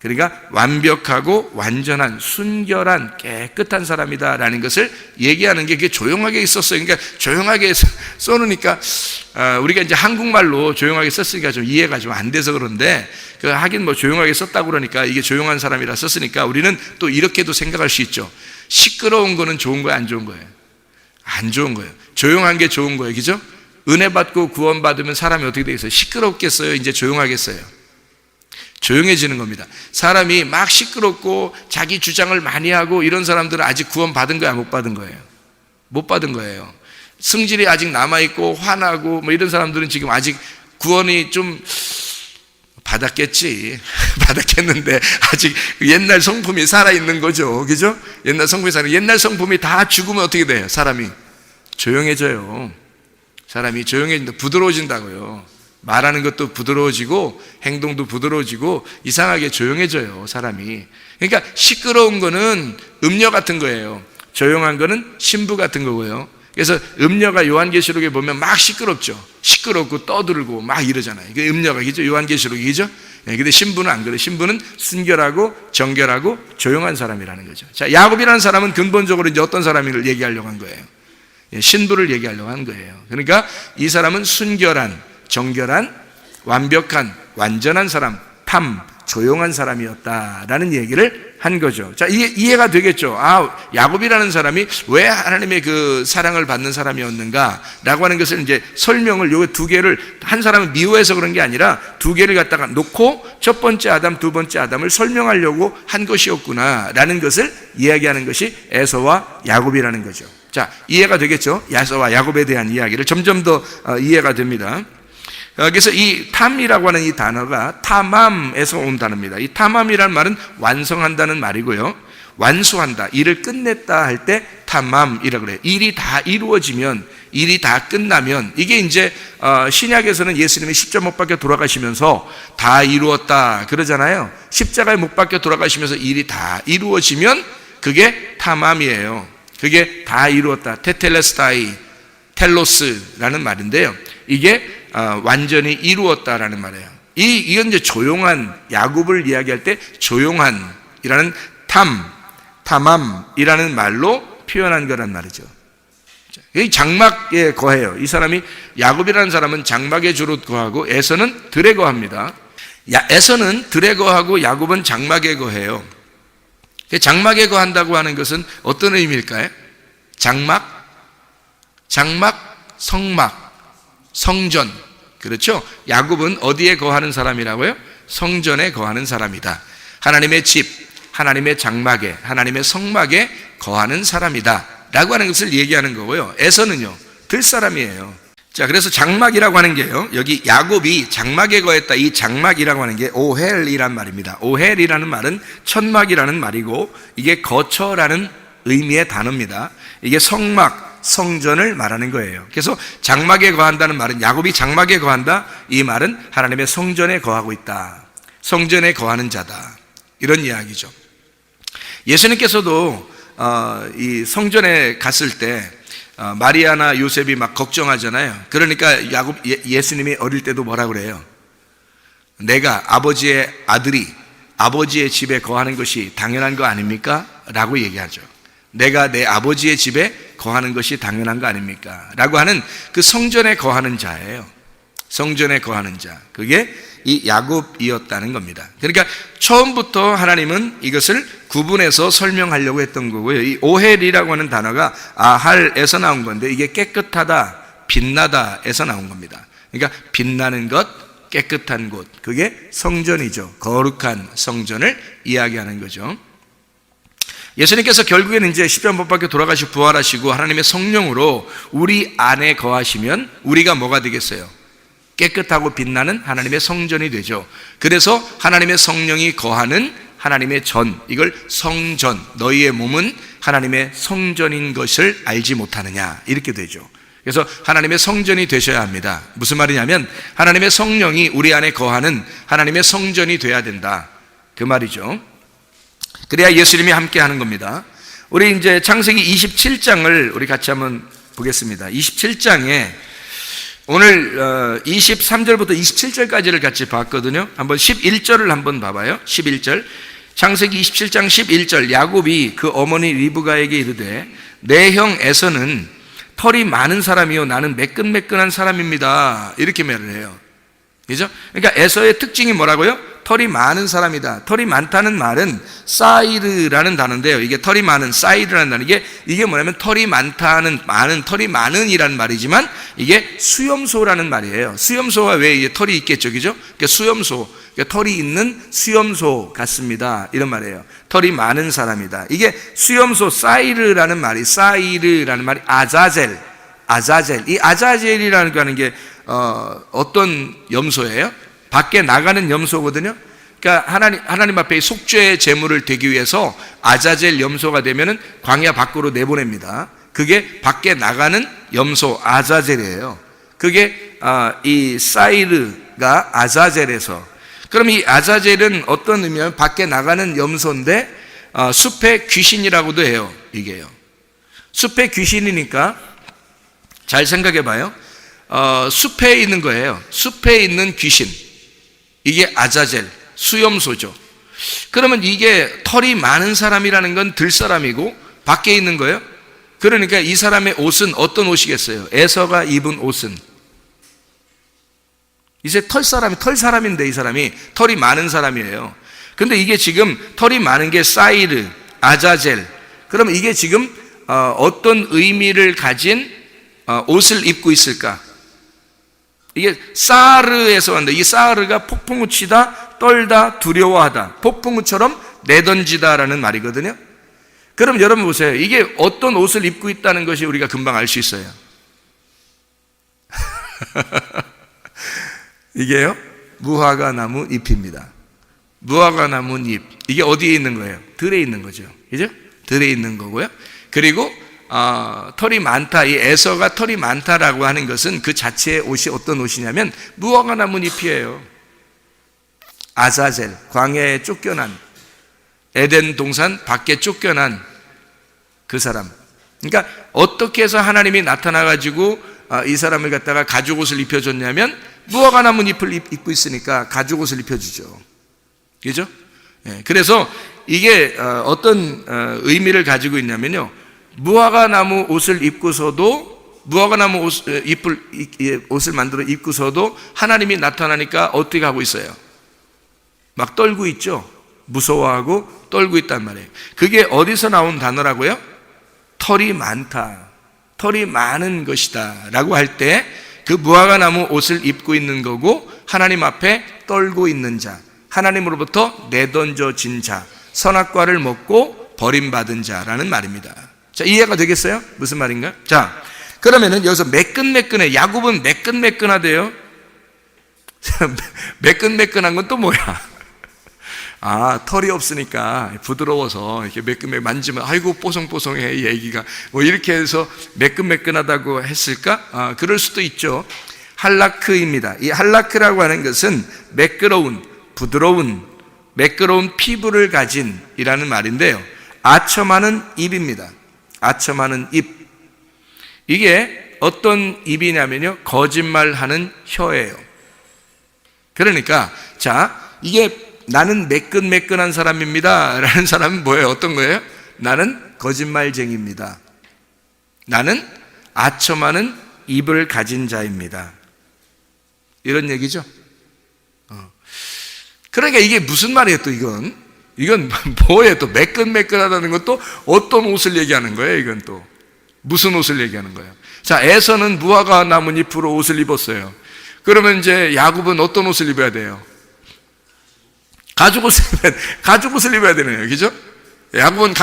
그러니까 완벽하고 완전한 순결한 깨끗한 사람이다라는 것을 얘기하는 게 그게 조용하게 있었어요. 그러니까 조용하게 써놓으니까 우리가 이제 한국말로 조용하게 썼으니까 좀 이해가 좀 안 돼서 그런데 하긴 뭐 조용하게 썼다고 그러니까 이게 조용한 사람이라 썼으니까 우리는 또 이렇게도 생각할 수 있죠. 시끄러운 거는 좋은 거예요, 안 좋은 거예요? 안 좋은 거예요. 조용한 게 좋은 거예요, 그죠? 은혜 받고 구원 받으면 사람이 어떻게 되겠어요? 시끄럽겠어요? 이제 조용하겠어요? 조용해지는 겁니다. 사람이 막 시끄럽고 자기 주장을 많이 하고 이런 사람들은 아직 구원 받은 거야, 못 받은 거예요? 못 받은 거예요. 승질이 아직 남아있고 화나고 뭐 이런 사람들은 지금 아직 구원이 좀 받았겠지. 받았겠는데 아직 옛날 성품이 살아있는 거죠. 그죠? 옛날 성품이 옛날 성품이 다 죽으면 어떻게 돼요? 사람이 조용해져요. 사람이 조용해진다. 부드러워진다고요. 말하는 것도 부드러워지고 행동도 부드러워지고 이상하게 조용해져요, 사람이. 그러니까 시끄러운 거는 음녀 같은 거예요. 조용한 거는 신부 같은 거고요. 그래서 음녀가 요한계시록에 보면 막 시끄럽죠. 시끄럽고 떠들고 막 이러잖아요. 이게 음녀가 그죠? 요한계시록이죠? 근데 신부는 안 그래요. 신부는 순결하고 정결하고 조용한 사람이라는 거죠. 자, 야곱이라는 사람은 근본적으로 이제 어떤 사람을 얘기하려고 한 거예요? 신부를 얘기하려고 한 거예요. 그러니까 이 사람은 순결한, 정결한, 완벽한, 완전한 사람, 조용한 사람이었다라는 얘기를 한 거죠. 자, 이해가 되겠죠? 야곱이라는 사람이 왜 하나님의 그 사랑을 받는 사람이었는가라고 하는 것을 이제 설명을 요 두 개를, 한 사람을 미워해서 그런 게 아니라 두 개를 갖다가 놓고 첫 번째 아담, 두 번째 아담을 설명하려고 한 것이었구나라는 것을 이야기하는 것이 에서와 야곱이라는 거죠. 자, 이해가 되겠죠? 에서와 야곱에 대한 이야기를 점점 더 이해가 됩니다. 그래서 이 탐이라고 하는 이 단어가 타맘에서 온 단어입니다. 이 타맘이라는 말은 완성한다는 말이고요. 완수한다, 일을 끝냈다 할 때 타맘이라고 그래요. 일이 다 이루어지면, 일이 다 끝나면, 이게 이제 신약에서는 예수님이 십자가 못 박혀 돌아가시면서 다 이루었다 그러잖아요. 십자가에 못 박혀 돌아가시면서 일이 다 이루어지면 그게 타맘이에요. 그게 다 이루었다. 테텔레스타이, 텔로스라는 말인데요. 이게 완전히 이루었다라는 말이에요. 이건 이제 조용한, 야곱을 이야기할 때 조용한이라는 타맘이라는 말로 표현한 거란 말이죠. 이 장막에 거해요. 이 사람이, 야곱이라는 사람은 장막에 주로 거하고 에서는 들에 거합니다. 에서는 들에 거하고 야곱은 장막에 거해요. 장막에 거한다고 하는 것은 어떤 의미일까요? 장막, 성막, 성전. 그렇죠? 야곱은 어디에 거하는 사람이라고요? 성전에 거하는 사람이다. 하나님의 집, 하나님의 장막에, 하나님의 성막에 거하는 사람이다 라고 하는 것을 얘기하는 거고요. 에서는요, 들사람이에요. 자, 그래서 장막이라고 하는 게요, 여기 야곱이 장막에 거했다. 이 장막이라고 하는 게 오헬이란 말입니다. 오헬이라는 말은 천막이라는 말이고, 이게 거처라는 의미의 단어입니다. 이게 성막, 성전을 말하는 거예요. 그래서 장막에 거한다는 말은, 야곱이 장막에 거한다, 이 말은 하나님의 성전에 거하고 있다, 성전에 거하는 자다, 이런 이야기죠. 예수님께서도 이 성전에 갔을 때 마리아나 요셉이 막 걱정하잖아요. 그러니까 예수님이 어릴 때도 뭐라 그래요? 내가 아버지의 아들이 아버지의 집에 거하는 것이 당연한 거 아닙니까? 라고 얘기하죠. 내가 내 아버지의 집에 거하는 것이 당연한 거 아닙니까? 라고 하는 그 성전에 거하는 자예요. 성전에 거하는 자, 그게 이 야곱이었다는 겁니다. 그러니까 처음부터 하나님은 이것을 구분해서 설명하려고 했던 거고요. 이 오헬이라고 하는 단어가 아할에서 나온 건데, 이게 깨끗하다, 빛나다에서 나온 겁니다. 그러니까 빛나는 것, 깨끗한 곳, 그게 성전이죠. 거룩한 성전을 이야기하는 거죠. 예수님께서 결국에는 이제 십자가 못 박혀 돌아가시고 부활하시고 하나님의 성령으로 우리 안에 거하시면 우리가 뭐가 되겠어요? 깨끗하고 빛나는 하나님의 성전이 되죠. 그래서 하나님의 성령이 거하는 하나님의 전, 이걸 성전, 너희의 몸은 하나님의 성전인 것을 알지 못하느냐, 이렇게 되죠. 그래서 하나님의 성전이 되셔야 합니다. 무슨 말이냐면 하나님의 성령이 우리 안에 거하는 하나님의 성전이 돼야 된다, 그 말이죠. 그래야 예수님이 함께 하는 겁니다. 우리 이제 창세기 27장을 우리 같이 한번 보겠습니다. 27장에 오늘 23절부터 27절까지를 같이 봤거든요. 한번 11절을 한번 봐봐요. 11절. 창세기 27장 11절. 야곱이 그 어머니 리브가에게 이르되 내 형 에서는 털이 많은 사람이요 나는 매끈매끈한 사람입니다, 이렇게 말을 해요. 그죠? 그러니까 에서의 특징이 뭐라고요? 털이 많은 사람이다. 털이 많다는 말은 사이르라는 단어인데요. 이게 털이 많은, 사이르라는 단어, 이게 뭐냐면 털이 많다는, 많은, 털이 많은이라는 말이지만 이게 수염소라는 말이에요. 수염소가 왜 이게 털이 있겠죠, 그죠? 그러니까 수염소, 그러니까 털이 있는 수염소 같습니다, 이런 말이에요. 털이 많은 사람이다. 이게 수염소, 사이르라는 말이 아자젤. 이 아자젤이라는 게 어떤 염소예요? 밖에 나가는 염소거든요. 그러니까 하나님 앞에 속죄의 제물을 되기 위해서 아자젤 염소가 되면은 광야 밖으로 내보냅니다. 그게 밖에 나가는 염소, 아자젤이에요. 그게 이 사이르가 아자젤에서, 그럼 이 아자젤은 어떤 의미냐면 밖에 나가는 염소인데 숲의 귀신이라고도 해요. 이게요, 숲의 귀신이니까 잘 생각해 봐요. 숲에 있는 거예요. 숲에 있는 귀신, 이게 아자젤, 수염소죠. 그러면 이게 털이 많은 사람이라는 건 들사람이고 밖에 있는 거예요. 그러니까 이 사람의 옷은 어떤 옷이겠어요? 에서가 입은 옷은 이제 털 사람인데 이 사람이 털이 많은 사람이에요. 근데 이게 지금 털이 많은 게 사이르, 아자젤. 그러면 이게 지금 어떤 의미를 가진 옷을 입고 있을까? 이게 사르에서 왔는데 이 사르가 폭풍우 치다, 떨다, 두려워하다. 폭풍우처럼 내던지다라는 말이거든요. 그럼 여러분 보세요. 이게 어떤 옷을 입고 있다는 것이 우리가 금방 알 수 있어요. 이게요, 무화과 나무 잎입니다. 무화과 나무 잎. 이게 어디에 있는 거예요? 들에 있는 거죠. 그죠? 들에 있는 거고요. 그리고 털이 많다. 이 에서가 털이 많다라고 하는 것은 그 자체의 옷이 어떤 옷이냐면 무화과 나무 잎이에요. 아자젤, 광야에 쫓겨난, 에덴 동산 밖에 쫓겨난 그 사람. 그러니까 어떻게 해서 하나님이 나타나가지고 이 사람을 갖다가 가죽 옷을 입혀줬냐면 무화과 나무 잎을 입고 있으니까 가죽 옷을 입혀주죠. 그죠? 그래서 이게 어떤 의미를 가지고 있냐면요, 무화과 나무 옷을 입고서도, 무화과 나무 옷을 만들어 입고서도 하나님이 나타나니까 어떻게 하고 있어요? 막 떨고 있죠. 무서워하고 떨고 있단 말이에요. 그게 어디서 나온 단어라고요? 털이 많다, 털이 많은 것이다 라고 할 때 그 무화과 나무 옷을 입고 있는 거고, 하나님 앞에 떨고 있는 자, 하나님으로부터 내던져진 자, 선악과를 먹고 버림받은 자라는 말입니다. 자, 이해가 되겠어요? 무슨 말인가? 자, 그러면은 여기서 매끈매끈해. 야곱은 매끈매끈하대요. 매끈매끈한 건 또 뭐야? 털이 없으니까 부드러워서 이렇게 매끈매끈 만지면 아이고 뽀송뽀송해, 이 애기가. 뭐 이렇게 해서 매끈매끈하다고 했을까? 그럴 수도 있죠. 할라크입니다. 이 할라크라고 하는 것은 매끄러운, 부드러운, 매끄러운 피부를 가진 이라는 말인데요, 아첨하는 입입니다. 아첨하는 입. 이게 어떤 입이냐면요, 거짓말하는 혀예요. 그러니까 자, 이게 나는 매끈매끈한 사람입니다 라는 사람은 뭐예요? 어떤 거예요? 나는 거짓말쟁이입니다. 나는 아첨하는 입을 가진 자입니다. 이런 얘기죠. 그러니까 이게 무슨 말이에요 또 이건 뭐예요? 또 매끈매끈하다는 것도 어떤 옷을 얘기하는 거예요? 이건 또 무슨 옷을 얘기하는 거예요? 자, 에서는 무화과 나뭇잎으로 옷을 입었어요. 그러면 이제 야곱은 어떤 옷을 입어야 돼요? 가죽 옷을 입어야 되네요. 그죠? 야곱은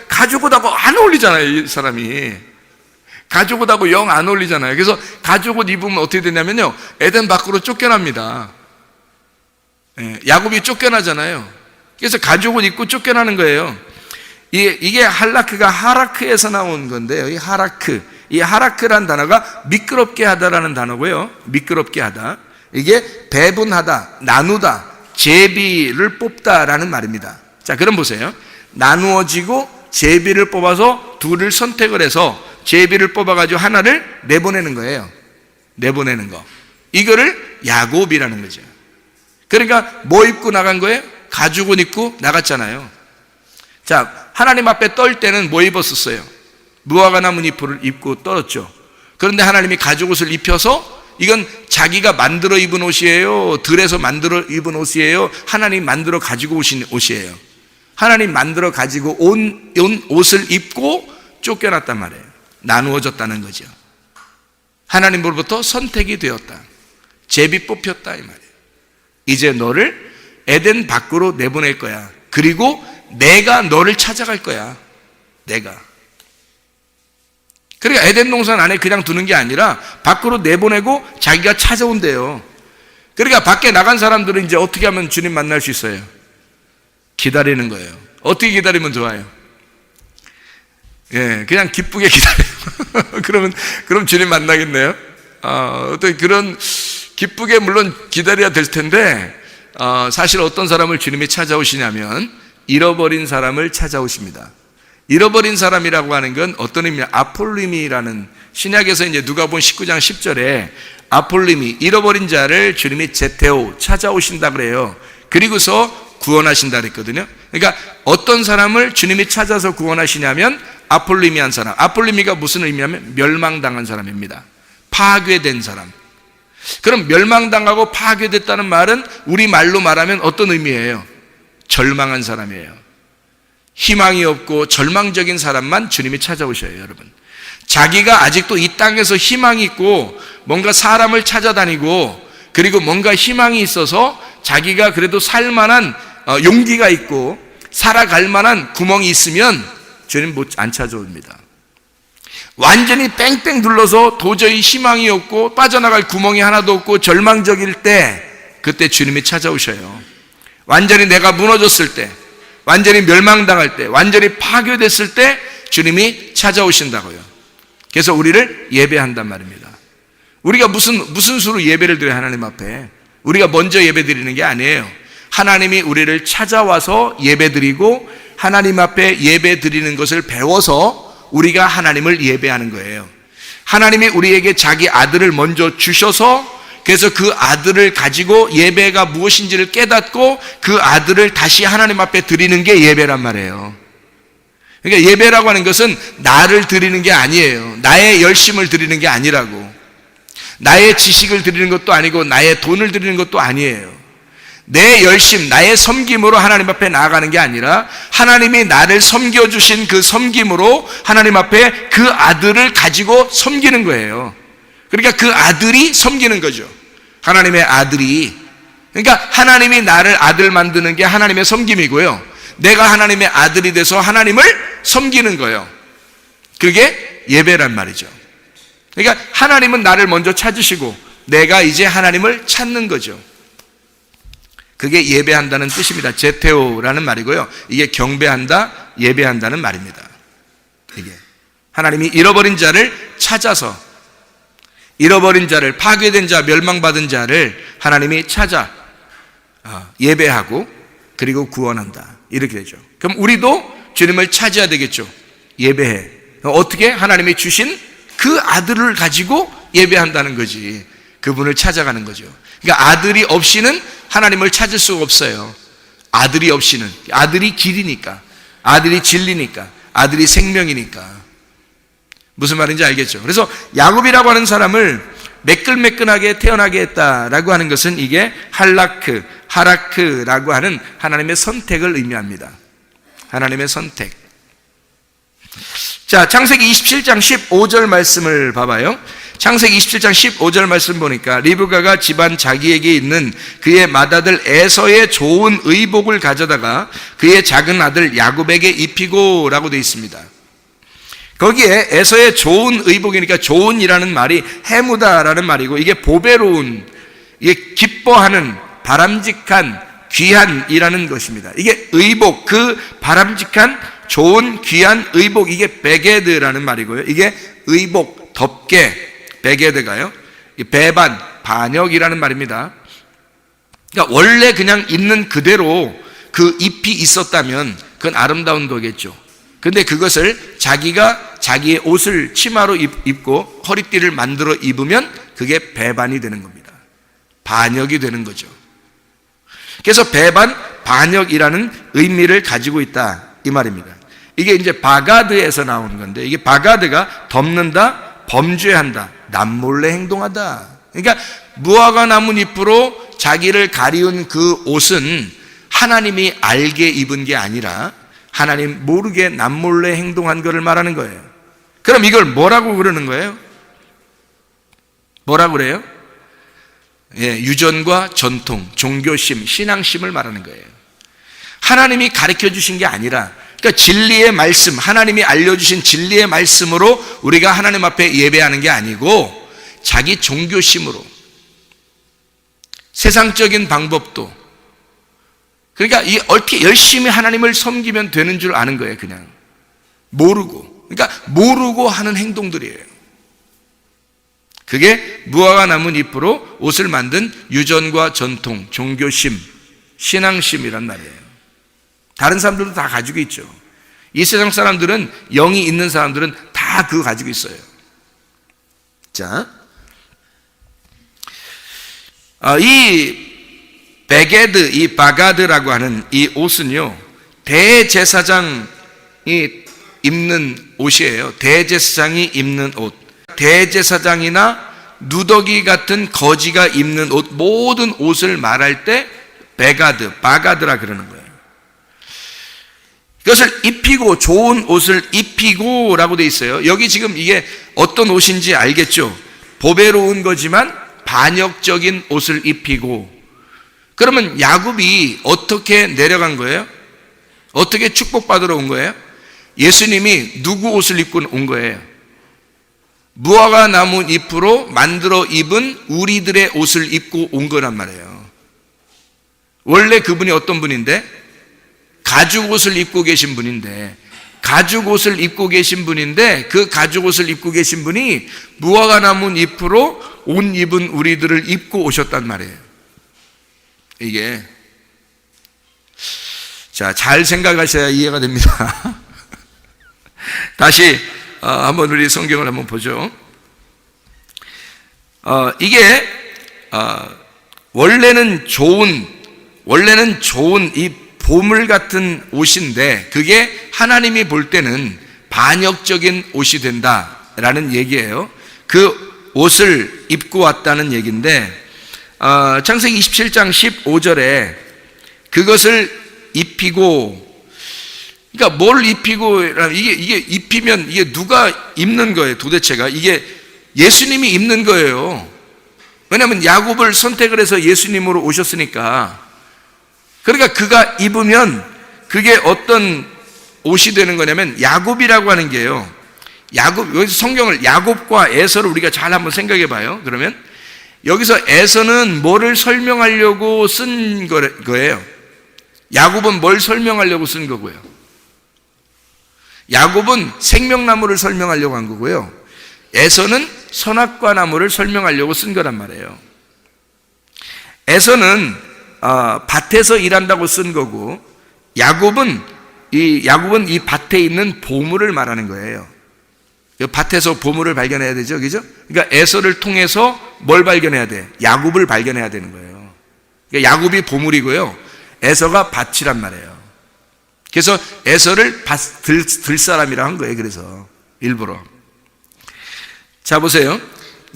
가죽 옷하고 안 어울리잖아요. 이 사람이 가죽 옷하고 영 안 어울리잖아요. 그래서 가죽 옷 입으면 어떻게 되냐면요, 에덴 밖으로 쫓겨납니다. 야곱이 쫓겨나잖아요. 그래서 가죽 옷 입고 쫓겨나는 거예요. 이게 할라크가 하라크에서 나온 건데요. 이 하라크란 단어가 미끄럽게 하다라는 단어고요. 미끄럽게 하다. 이게 배분하다, 나누다, 제비를 뽑다라는 말입니다. 자, 그럼 보세요. 나누어지고 제비를 뽑아서 둘을 선택을 해서 제비를 뽑아가지고 하나를 내보내는 거예요. 내보내는 거. 이거를 야곱이라는 거죠. 그러니까 뭐 입고 나간 거예요? 가죽옷 입고 나갔잖아요. 자, 하나님 앞에 떨 때는 뭐 입었었어요? 무화과 나무 잎을 입고 떨었죠. 그런데 하나님이 가죽옷을 입혀서 이건 자기가 만들어 입은 옷이에요? 들에서 만들어 입은 옷이에요? 하나님 만들어 가지고 오신 옷이에요. 하나님 만들어 가지고 온 옷을 입고 쫓겨났단 말이에요. 나누어졌다는 거죠. 하나님으로부터 선택이 되었다. 제비 뽑혔다 이 말이에요. 이제 너를 에덴 밖으로 내보낼 거야. 그리고 내가 너를 찾아갈 거야. 내가. 그러니까 에덴 동산 안에 그냥 두는 게 아니라 밖으로 내보내고 자기가 찾아온대요. 그러니까 밖에 나간 사람들은 이제 어떻게 하면 주님 만날 수 있어요? 기다리는 거예요. 어떻게 기다리면 좋아요? 그냥 기쁘게 기다려요. 그럼 주님 만나겠네요. 어떤 그런 기쁘게 물론 기다려야 될 텐데, 사실 어떤 사람을 주님이 찾아오시냐면 잃어버린 사람을 찾아오십니다. 잃어버린 사람이라고 하는 건 어떤 의미냐? 아폴림이라는, 신약에서 이제 누가복음 19장 10절에 아폴림이 잃어버린 자를 주님이 제테오 찾아오신다 그래요. 그리고서 구원하신다 그랬거든요. 그러니까 어떤 사람을 주님이 찾아서 구원하시냐면 아폴리미한 사람. 아폴리미가 무슨 의미냐면 멸망당한 사람입니다. 파괴된 사람. 그럼 멸망당하고 파괴됐다는 말은 우리 말로 말하면 어떤 의미예요? 절망한 사람이에요. 희망이 없고 절망적인 사람만 주님이 찾아오셔요, 여러분. 자기가 아직도 이 땅에서 희망이 있고 뭔가 사람을 찾아다니고 그리고 뭔가 희망이 있어서 자기가 그래도 살만한 용기가 있고 살아갈 만한 구멍이 있으면 주님 안 찾아옵니다. 완전히 뺑뺑 둘러서 도저히 희망이 없고 빠져나갈 구멍이 하나도 없고 절망적일 때 그때 주님이 찾아오셔요. 완전히 내가 무너졌을 때, 완전히 멸망당할 때, 완전히 파괴됐을 때 주님이 찾아오신다고요. 그래서 우리를 예배한단 말입니다. 우리가 무슨 수로 예배를 드려요, 하나님 앞에? 우리가 먼저 예배 드리는 게 아니에요. 하나님이 우리를 찾아와서 예배 드리고 하나님 앞에 예배 드리는 것을 배워서 우리가 하나님을 예배하는 거예요. 하나님이 우리에게 자기 아들을 먼저 주셔서 그래서 그 아들을 가지고 예배가 무엇인지를 깨닫고 그 아들을 다시 하나님 앞에 드리는 게 예배란 말이에요. 그러니까 예배라고 하는 것은 나를 드리는 게 아니에요. 나의 열심을 드리는 게 아니라고. 나의 지식을 드리는 것도 아니고 나의 돈을 드리는 것도 아니에요. 내 열심, 나의 섬김으로 하나님 앞에 나아가는 게 아니라 하나님이 나를 섬겨주신 그 섬김으로 하나님 앞에 그 아들을 가지고 섬기는 거예요. 그러니까 그 아들이 섬기는 거죠. 하나님의 아들이. 그러니까 하나님이 나를 아들 만드는 게 하나님의 섬김이고요. 내가 하나님의 아들이 돼서 하나님을 섬기는 거예요. 그게 예배란 말이죠. 그러니까 하나님은 나를 먼저 찾으시고 내가 이제 하나님을 찾는 거죠. 그게 예배한다는 뜻입니다. 제테오라는 말이고요. 이게 경배한다, 예배한다는 말입니다. 이게 하나님이 잃어버린 자를 찾아서, 잃어버린 자를, 파괴된 자, 멸망받은 자를 하나님이 찾아 예배하고 그리고 구원한다. 이렇게 되죠. 그럼 우리도 주님을 찾아야 되겠죠. 예배해. 어떻게? 하나님이 주신 그 아들을 가지고 예배한다는 거지. 그분을 찾아가는 거죠. 그러니까 아들이 없이는 하나님을 찾을 수가 없어요. 아들이 없이는. 아들이 길이니까, 아들이 진리니까, 아들이 생명이니까. 무슨 말인지 알겠죠? 그래서 야곱이라고 하는 사람을 매끈매끈하게 태어나게 했다라고 하는 것은 이게 하라크라고 하는 하나님의 선택을 의미합니다. 하나님의 선택. 자, 창세기 27장 15절 말씀을 봐봐요. 창세기 27장 15절 말씀 보니까 리브가가 집안 자기에게 있는 그의 맏아들 에서의 좋은 의복을 가져다가 그의 작은 아들 야곱에게 입히고 라고 되어 있습니다. 거기에 에서의 좋은 의복이니까 좋은이라는 말이 해무다라는 말이고 이게 보배로운, 이게 기뻐하는, 바람직한, 귀한이라는 것입니다. 이게 의복, 그 바람직한, 좋은, 귀한 의복, 이게 베게드라는 말이고요. 이게 의복, 덮개, 베게드가요. 배반, 반역이라는 말입니다. 그러니까 원래 그냥 있는 그대로 그 잎이 있었다면 그건 아름다운 거겠죠. 근데 그것을 자기가 자기의 옷을 치마로 입고 허리띠를 만들어 입으면 그게 배반이 되는 겁니다. 반역이 되는 거죠. 그래서 배반, 반역이라는 의미를 가지고 있다 이 말입니다. 이게 이제 바가드에서 나오는 건데 이게 바가드가 덮는다, 범죄한다, 남몰래 행동하다. 그러니까 무화과 나뭇잎으로 자기를 가리운 그 옷은 하나님이 알게 입은 게 아니라 하나님 모르게 남몰래 행동한 것을 말하는 거예요. 그럼 이걸 뭐라고 그러는 거예요? 뭐라고 그래요? 예, 유전과 전통, 종교심, 신앙심을 말하는 거예요. 하나님이 가르쳐 주신 게 아니라, 그러니까 진리의 말씀, 하나님이 알려주신 진리의 말씀으로 우리가 하나님 앞에 예배하는 게 아니고 자기 종교심으로, 세상적인 방법도, 그러니까 어떻게 열심히 하나님을 섬기면 되는 줄 아는 거예요. 그냥 모르고, 그러니까 모르고 하는 행동들이에요. 그게 무화과 나뭇잎으로 옷을 만든 유전과 전통, 종교심, 신앙심이란 말이에요. 다른 사람들도 다 가지고 있죠. 이 세상 사람들은, 영이 있는 사람들은 다 그거 가지고 있어요. 자, 이 베게드, 이 바가드라고 하는 이 옷은요, 대제사장이 입는 옷이에요. 대제사장이 입는 옷. 대제사장이나 누더기 같은 거지가 입는 옷, 모든 옷을 말할 때 바가드라 그러는 거예요. 그것을 입히고, 좋은 옷을 입히고 라고 돼 있어요. 여기 지금 이게 어떤 옷인지 알겠죠? 보배로운 거지만 반역적인 옷을 입히고. 그러면 야곱이 어떻게 내려간 거예요? 어떻게 축복받으러 온 거예요? 예수님이 누구 옷을 입고 온 거예요? 무화과 나무 잎으로 만들어 입은 우리들의 옷을 입고 온 거란 말이에요. 원래 그분이 어떤 분인데? 가죽 옷을 입고 계신 분인데, 그 가죽 옷을 입고 계신 분이 무화과 나무 잎으로 옷 입은 우리들을 입고 오셨단 말이에요. 이게 자, 잘 생각하셔야 이해가 됩니다. 다시 한번 우리 성경을 한번 보죠. 이게 원래는 좋은 이 보물 같은 옷인데, 그게 하나님이 볼 때는 반역적인 옷이 된다라는 얘기예요. 그 옷을 입고 왔다는 얘기인데, 창세기 27장 15절에 그것을 입히고, 그러니까 뭘 입히고, 이게 입히면 이게 누가 입는 거예요? 도대체가 이게 예수님이 입는 거예요. 왜냐하면 야곱을 선택을 해서 예수님으로 오셨으니까. 그러니까 그가 입으면 그게 어떤 옷이 되는 거냐면, 야곱이라고 하는 게요, 여기서 성경을 야곱과 에서를 우리가 잘 한번 생각해 봐요. 그러면 여기서 에서는 뭐를 설명하려고 쓴 거예요? 야곱은 뭘 설명하려고 쓴 거고요? 야곱은 생명나무를 설명하려고 한 거고요, 에서는 선악과 나무를 설명하려고 쓴 거란 말이에요. 에서는 밭에서 일한다고 쓴 거고, 야곱은 이 밭에 있는 보물을 말하는 거예요. 밭에서 보물을 발견해야 되죠, 그죠? 그러니까 에서를 통해서 뭘 발견해야 돼? 야곱을 발견해야 되는 거예요. 그러니까 야곱이 보물이고요, 에서가 밭이란 말이에요. 그래서 에서를 들 사람이라 한 거예요. 그래서 일부러. 자, 보세요.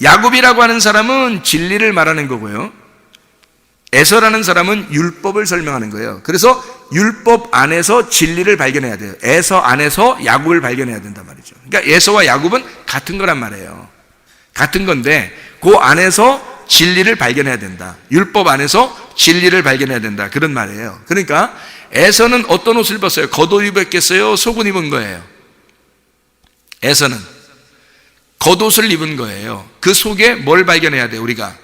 야곱이라고 하는 사람은 진리를 말하는 거고요, 에서라는 사람은 율법을 설명하는 거예요. 그래서 율법 안에서 진리를 발견해야 돼요. 에서 안에서 야곱을 발견해야 된단 말이죠. 그러니까 에서와 야곱은 같은 거란 말이에요. 같은 건데 그 안에서 진리를 발견해야 된다. 율법 안에서 진리를 발견해야 된다. 그런 말이에요. 그러니까 에서는 어떤 옷을 입었어요? 겉옷 입었겠어요? 속옷 입은 거예요? 에서는 겉옷을 입은 거예요. 그 속에 뭘 발견해야 돼요? 우리가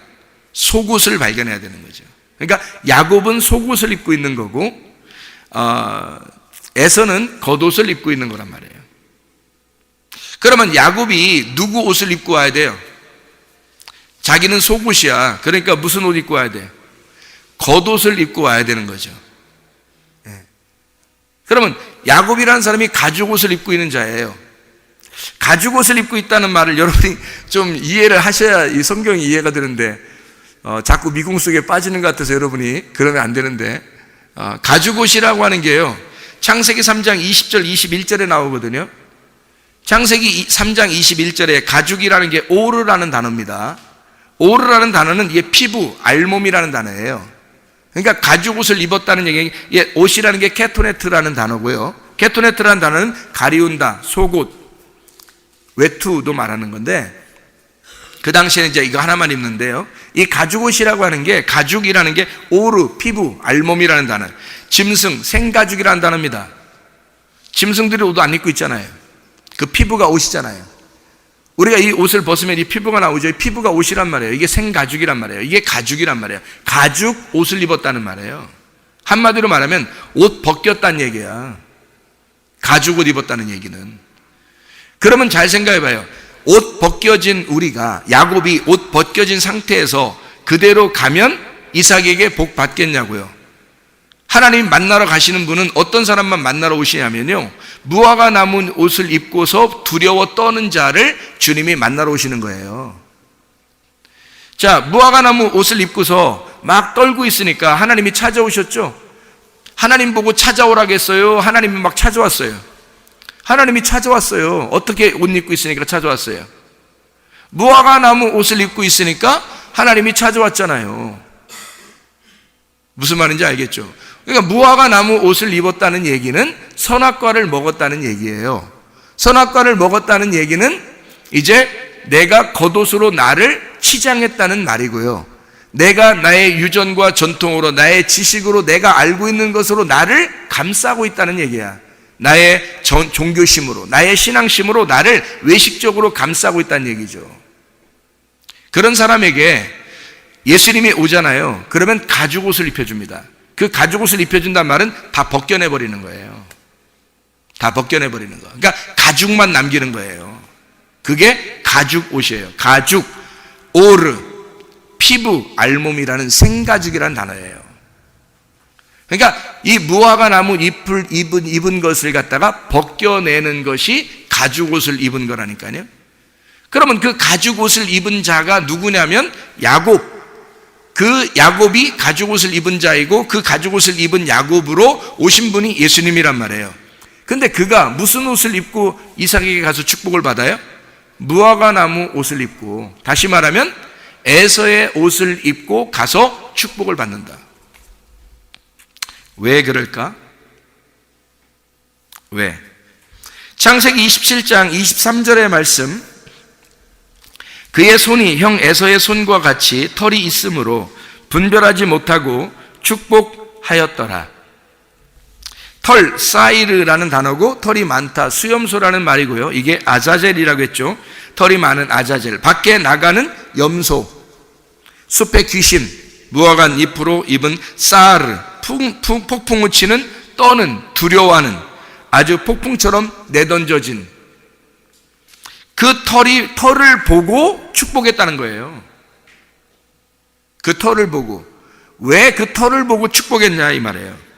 속옷을 발견해야 되는 거죠. 그러니까 야곱은 속옷을 입고 있는 거고, 에서는 겉옷을 입고 있는 거란 말이에요. 그러면 야곱이 누구 옷을 입고 와야 돼요? 자기는 속옷이야. 그러니까 무슨 옷 입고 와야 돼요? 겉옷을 입고 와야 되는 거죠. 그러면 야곱이라는 사람이 가죽옷을 입고 있는 자예요. 가죽옷을 입고 있다는 말을 여러분이 좀 이해를 하셔야 이 성경이 이해가 되는데, 자꾸 미궁 속에 빠지는 것 같아서 여러분이 그러면 안 되는데, 가죽옷이라고 하는 게요, 창세기 3장 20절 21절에 나오거든요. 창세기 3장 21절에 가죽이라는 게 오르라는 단어입니다. 오르라는 단어는 이게 피부, 알몸이라는 단어예요. 그러니까 가죽옷을 입었다는 얘기, 옷이라는 게 케토네트라는 단어고요, 케토네트라는 단어는 가리운다, 속옷, 외투도 말하는 건데, 그 당시에는 이제 이거 하나만 입는데요, 이 가죽옷이라고 하는 게, 가죽이라는 게 오르, 피부, 알몸이라는 단어, 짐승, 생가죽이라는 단어입니다. 짐승들이 옷도 안 입고 있잖아요. 그 피부가 옷이잖아요. 우리가 이 옷을 벗으면 이 피부가 나오죠. 이 피부가 옷이란 말이에요. 이게 생가죽이란 말이에요. 이게 가죽이란 말이에요. 가죽 옷을 입었다는 말이에요. 한마디로 말하면 옷 벗겼다는 얘기야. 가죽 옷 입었다는 얘기는. 그러면 잘 생각해 봐요. 옷 벗겨진 우리가, 야곱이 옷 벗겨진 상태에서 그대로 가면 이삭에게 복 받겠냐고요. 하나님 만나러 가시는 분은 어떤 사람만 만나러 오시냐면요, 무화과 나무 옷을 입고서 두려워 떠는 자를 주님이 만나러 오시는 거예요. 자, 무화과 나무 옷을 입고서 막 떨고 있으니까 하나님이 찾아오셨죠. 하나님 보고 찾아오라겠어요? 하나님이 막 찾아왔어요. 하나님이 찾아왔어요. 어떻게 옷 입고 있으니까 찾아왔어요? 무화과 나무 옷을 입고 있으니까 하나님이 찾아왔잖아요. 무슨 말인지 알겠죠? 그러니까 무화과 나무 옷을 입었다는 얘기는 선악과를 먹었다는 얘기예요. 선악과를 먹었다는 얘기는 이제 내가 겉옷으로 나를 치장했다는 말이고요. 내가 나의 유전과 전통으로, 나의 지식으로, 내가 알고 있는 것으로 나를 감싸고 있다는 얘기야. 나의 종교심으로, 나의 신앙심으로 나를 외식적으로 감싸고 있다는 얘기죠. 그런 사람에게 예수님이 오잖아요. 그러면 가죽옷을 입혀줍니다. 그 가죽옷을 입혀준단 말은 다 벗겨내버리는 거예요. 다 벗겨내버리는 거. 그러니까 가죽만 남기는 거예요. 그게 가죽옷이에요. 가죽, 오르, 피부, 알몸이라는 생가죽이라는 단어예요. 그러니까 이 무화과 나무 잎을 입은 것을 갖다가 벗겨내는 것이 가죽옷을 입은 거라니까요. 그러면 그 가죽옷을 입은 자가 누구냐면 야곱. 그 야곱이 가죽옷을 입은 자이고 그 가죽옷을 입은 야곱으로 오신 분이 예수님이란 말이에요. 근데 그가 무슨 옷을 입고 이삭에게 가서 축복을 받아요? 무화과 나무 옷을 입고, 다시 말하면 에서의 옷을 입고 가서 축복을 받는다. 왜 그럴까? 왜? 창세기 27장 23절의 말씀, 그의 손이 형 에서의 손과 같이 털이 있으므로 분별하지 못하고 축복하였더라. 털, 사이르라는 단어고 털이 많다, 수염소라는 말이고요. 이게 아자젤이라고 했죠. 털이 많은 아자젤, 밖에 나가는 염소, 숲의 귀신, 무화과 잎으로 입은 사르, 폭풍우 치는, 떠는, 두려워하는, 아주 폭풍처럼 내던져진 그 털을 보고 축복했다는 거예요. 그 털을 보고. 왜 그 털을 보고 축복했냐 이 말이에요.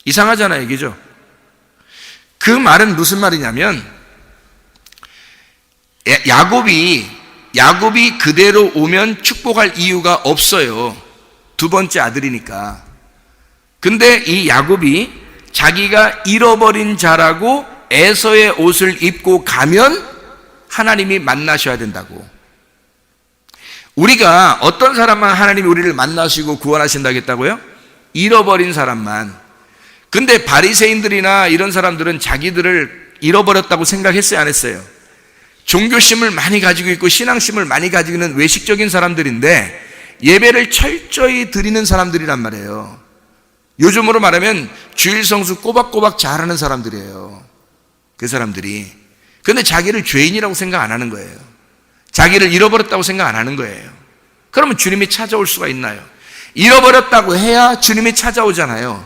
이상하잖아요, 이게죠. 그 말은 무슨 말이냐면 야곱이 그대로 오면 축복할 이유가 없어요. 두 번째 아들이니까. 근데 이 야곱이 자기가 잃어버린 자라고 에서의 옷을 입고 가면 하나님이 만나셔야 된다고. 우리가 어떤 사람만 하나님이 우리를 만나시고 구원하신다고 했다고요? 잃어버린 사람만. 근데 바리새인들이나 이런 사람들은 자기들을 잃어버렸다고 생각했어요, 안 했어요? 종교심을 많이 가지고 있고 신앙심을 많이 가지고 있는 외식적인 사람들인데 예배를 철저히 드리는 사람들이란 말이에요. 요즘으로 말하면 주일 성수 꼬박꼬박 잘하는 사람들이에요. 그 사람들이. 근데 자기를 죄인이라고 생각 안 하는 거예요. 자기를 잃어버렸다고 생각 안 하는 거예요. 그러면 주님이 찾아올 수가 있나요? 잃어버렸다고 해야 주님이 찾아오잖아요.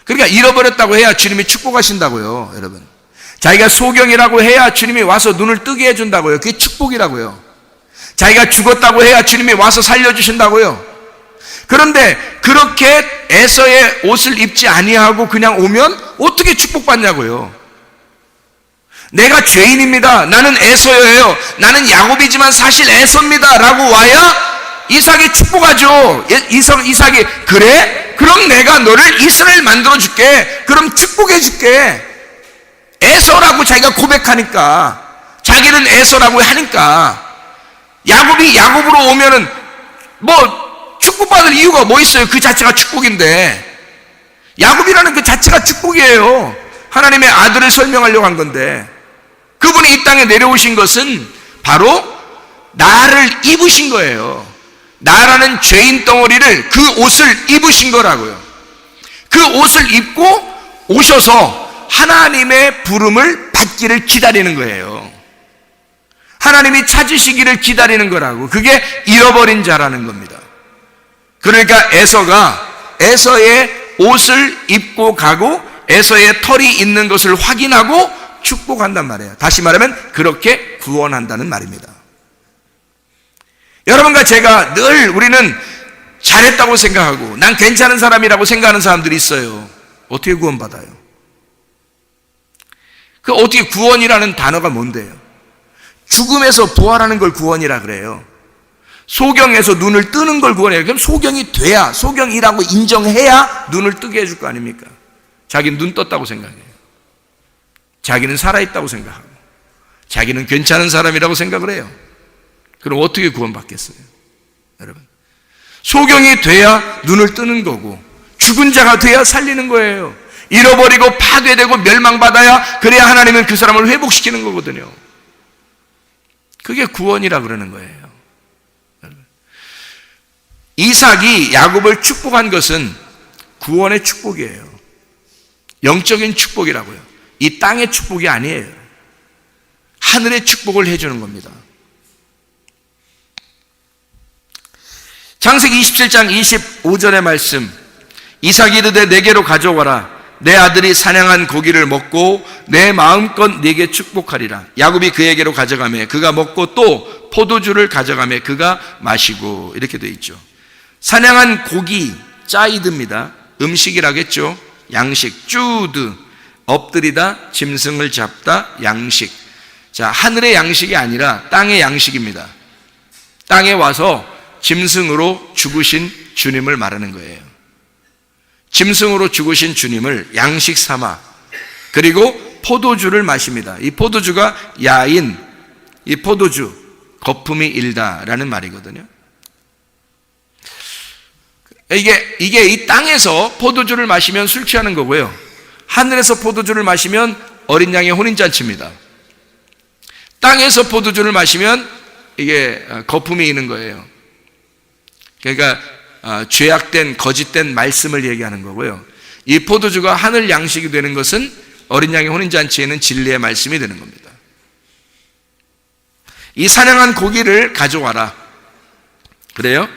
그러니까 잃어버렸다고 해야 주님이 축복하신다고요, 여러분. 자기가 소경이라고 해야 주님이 와서 눈을 뜨게 해준다고요. 그게 축복이라고요. 자기가 죽었다고 해야 주님이 와서 살려주신다고요. 그런데 그렇게 에서의 옷을 입지 아니하고 그냥 오면 어떻게 축복받냐고요. 내가 죄인입니다, 나는 에서예요, 나는 야곱이지만 사실 에서입니다 라고 와야 이삭이 축복하죠. 이삭이 그래? 그럼 내가 너를 이스라엘 만들어줄게. 그럼 축복해줄게. 에서라고 자기가 고백하니까, 자기는 에서라고 하니까, 야곱이 야곱으로 오면은 뭐 축복받을 이유가 뭐 있어요? 그 자체가 축복인데. 야곱이라는 그 자체가 축복이에요. 하나님의 아들을 설명하려고 한 건데, 그분이 이 땅에 내려오신 것은 바로 나를 입으신 거예요. 나라는 죄인 덩어리를, 그 옷을 입으신 거라고요. 그 옷을 입고 오셔서 하나님의 부름을 받기를 기다리는 거예요. 하나님이 찾으시기를 기다리는 거라고. 그게 잃어버린 자라는 겁니다. 그러니까 에서의 옷을 입고 가고 에서의 털이 있는 것을 확인하고 축복한단 말이에요. 다시 말하면 그렇게 구원한다는 말입니다. 여러분과 제가 늘 우리는 잘했다고 생각하고 난 괜찮은 사람이라고 생각하는 사람들이 있어요. 어떻게 구원받아요? 그 어떻게 구원이라는 단어가 뭔데요? 죽음에서 부활하는 걸 구원이라 그래요. 소경에서 눈을 뜨는 걸 구원해요. 그럼 소경이 돼야, 소경이라고 인정해야 눈을 뜨게 해줄 거 아닙니까? 자기는 눈 떴다고 생각해요. 자기는 살아있다고 생각하고, 자기는 괜찮은 사람이라고 생각을 해요. 그럼 어떻게 구원받겠어요? 여러분, 소경이 돼야 눈을 뜨는 거고 죽은 자가 돼야 살리는 거예요. 잃어버리고 파괴되고 멸망받아야, 그래야 하나님은 그 사람을 회복시키는 거거든요. 그게 구원이라 그러는 거예요. 이삭이 야곱을 축복한 것은 구원의 축복이에요. 영적인 축복이라고요. 이 땅의 축복이 아니에요. 하늘의 축복을 해주는 겁니다. 창세기 27장 25절의 말씀, 이삭이 이르되 내게로 가져와라. 내 아들이 사냥한 고기를 먹고 내 마음껏 네게 축복하리라. 야곱이 그에게로 가져가매 그가 먹고 또 포도주를 가져가매 그가 마시고, 이렇게 되어 있죠. 사냥한 고기, 짜이드입니다. 음식이라겠죠. 양식, 쭈드, 엎드리다, 짐승을 잡다, 양식. 자, 하늘의 양식이 아니라 땅의 양식입니다. 땅에 와서 짐승으로 죽으신 주님을 말하는 거예요. 짐승으로 죽으신 주님을 양식 삼아, 그리고 포도주를 마십니다. 이 포도주가 야인, 이 포도주, 거품이 일다라는 말이거든요. 이게 이 땅에서 포도주를 마시면 술 취하는 거고요. 하늘에서 포도주를 마시면 어린 양의 혼인잔치입니다. 땅에서 포도주를 마시면 이게 거품이 있는 거예요. 그러니까 죄악된 거짓된 말씀을 얘기하는 거고요. 이 포도주가 하늘 양식이 되는 것은 어린 양의 혼인잔치에는 진리의 말씀이 되는 겁니다. 이 사냥한 고기를 가져와라. 그래요?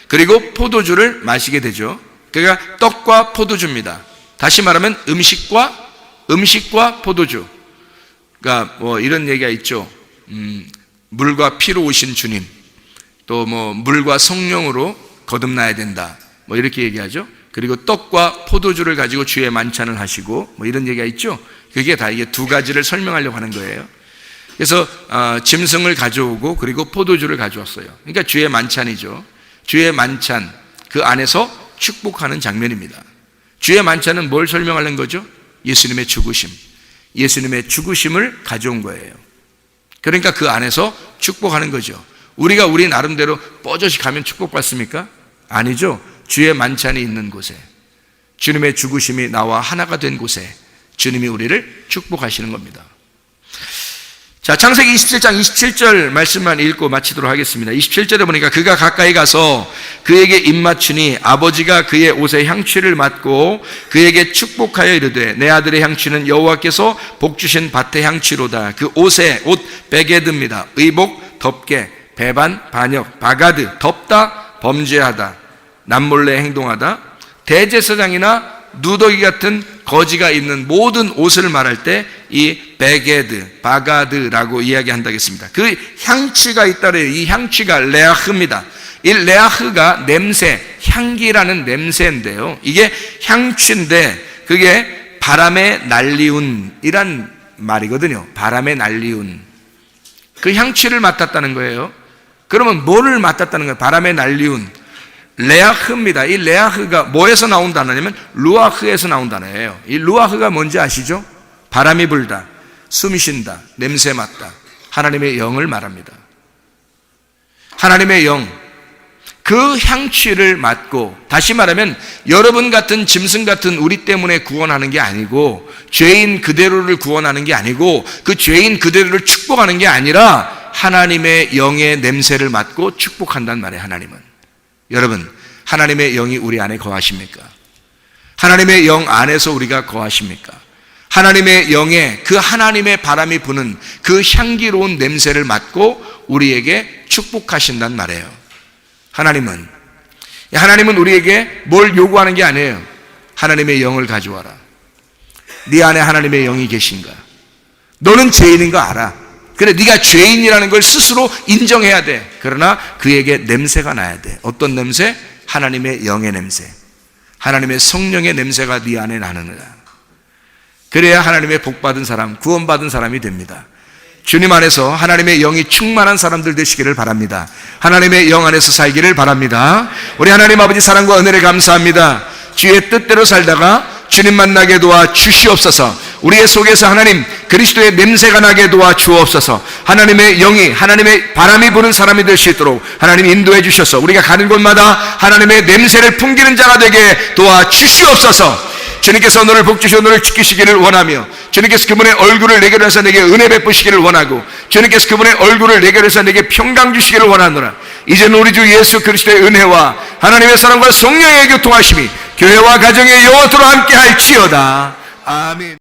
그리고 포도주를 마시게 되죠. 그러니까 떡과 포도주입니다. 다시 말하면 음식과 포도주. 그러니까 뭐 이런 얘기가 있죠. 물과 피로 오신 주님, 또 뭐 물과 성령으로 거듭나야 된다, 뭐 이렇게 얘기하죠. 그리고 떡과 포도주를 가지고 주의 만찬을 하시고, 뭐 이런 얘기가 있죠. 그게 다 이게 두 가지를 설명하려고 하는 거예요. 그래서 짐승을 가져오고 그리고 포도주를 가져왔어요. 그러니까 주의 만찬이죠. 주의 만찬, 그 안에서 축복하는 장면입니다. 주의 만찬은 뭘 설명하는 거죠? 예수님의 죽으심, 예수님의 죽으심을 가져온 거예요. 그러니까 그 안에서 축복하는 거죠. 우리가 우리 나름대로 뻐젓이 가면 축복받습니까? 아니죠. 주의 만찬이 있는 곳에, 주님의 죽으심이 나와 하나가 된 곳에 주님이 우리를 축복하시는 겁니다. 자, 창세기 27장 27절 말씀만 읽고 마치도록 하겠습니다. 27절에 보니까 그가 가까이 가서 그에게 입맞추니 아버지가 그의 옷에 향취를 맡고 그에게 축복하여 이르되 내 아들의 향취는 여호와께서 복주신 밭의 향취로다. 그 옷에, 옷 베게드입니다. 의복, 덮개, 배반, 반역, 바가드, 덮다, 범죄하다, 남몰래 행동하다, 대제사장이나 누더기 같은 거지가 입는 모든 옷을 말할 때 이 베게드, 바가드라고 이야기한다겠습니다. 그 향취가 있다래요. 이 향취가 레아흐입니다. 이 레아흐가 냄새, 향기라는 냄새인데요. 이게 향취인데 그게 바람에 날리운이란 말이거든요. 바람에 날리운. 그 향취를 맡았다는 거예요. 그러면 뭐를 맡았다는 거예요? 바람에 날리운. 레아흐입니다. 이 레아흐가 뭐에서 나온 단어냐면 루아흐에서 나온 단어예요. 이 루아흐가 뭔지 아시죠? 바람이 불다, 숨이 쉰다, 냄새 맡다, 하나님의 영을 말합니다. 하나님의 영, 그 향취를 맡고, 다시 말하면 여러분 같은 짐승 같은 우리 때문에 구원하는 게 아니고, 죄인 그대로를 구원하는 게 아니고, 그 죄인 그대로를 축복하는 게 아니라 하나님의 영의 냄새를 맡고 축복한단 말이에요. 하나님은. 여러분, 하나님의 영이 우리 안에 거하십니까? 하나님의 영 안에서 우리가 거하십니까? 하나님의 영에 그 하나님의 바람이 부는 그 향기로운 냄새를 맡고 우리에게 축복하신단 말이에요. 하나님은 우리에게 뭘 요구하는 게 아니에요. 하나님의 영을 가져와라. 네 안에 하나님의 영이 계신가? 너는 죄인인 거 알아. 그래, 네가 죄인이라는 걸 스스로 인정해야 돼. 그러나 그에게 냄새가 나야 돼. 어떤 냄새? 하나님의 영의 냄새, 하나님의 성령의 냄새가 네 안에 나는 거야. 그래야 하나님의 복받은 사람, 구원받은 사람이 됩니다. 주님 안에서 하나님의 영이 충만한 사람들 되시기를 바랍니다. 하나님의 영 안에서 살기를 바랍니다. 우리 하나님 아버지 사랑과 은혜를 감사합니다. 주의 뜻대로 살다가 주님 만나게 도와 주시옵소서. 우리의 속에서 하나님 그리스도의 냄새가 나게 도와 주옵소서. 하나님의 영이, 하나님의 바람이 부는 사람이 될 수 있도록 하나님 인도해 주셔서 우리가 가는 곳마다 하나님의 냄새를 풍기는 자가 되게 도와 주시옵소서. 주님께서 너를 복주시고 너를 지키시기를 원하며, 주님께서 그분의 얼굴을 내게 해서 내게 은혜 베푸시기를 원하고, 주님께서 그분의 얼굴을 내게 해서 내게 평강 주시기를 원하노라. 이제는 우리 주 예수 그리스도의 은혜와 하나님의 사랑과 성령의 교통하심이 교회와 가정의 영원토록 함께 할지어다. 아멘.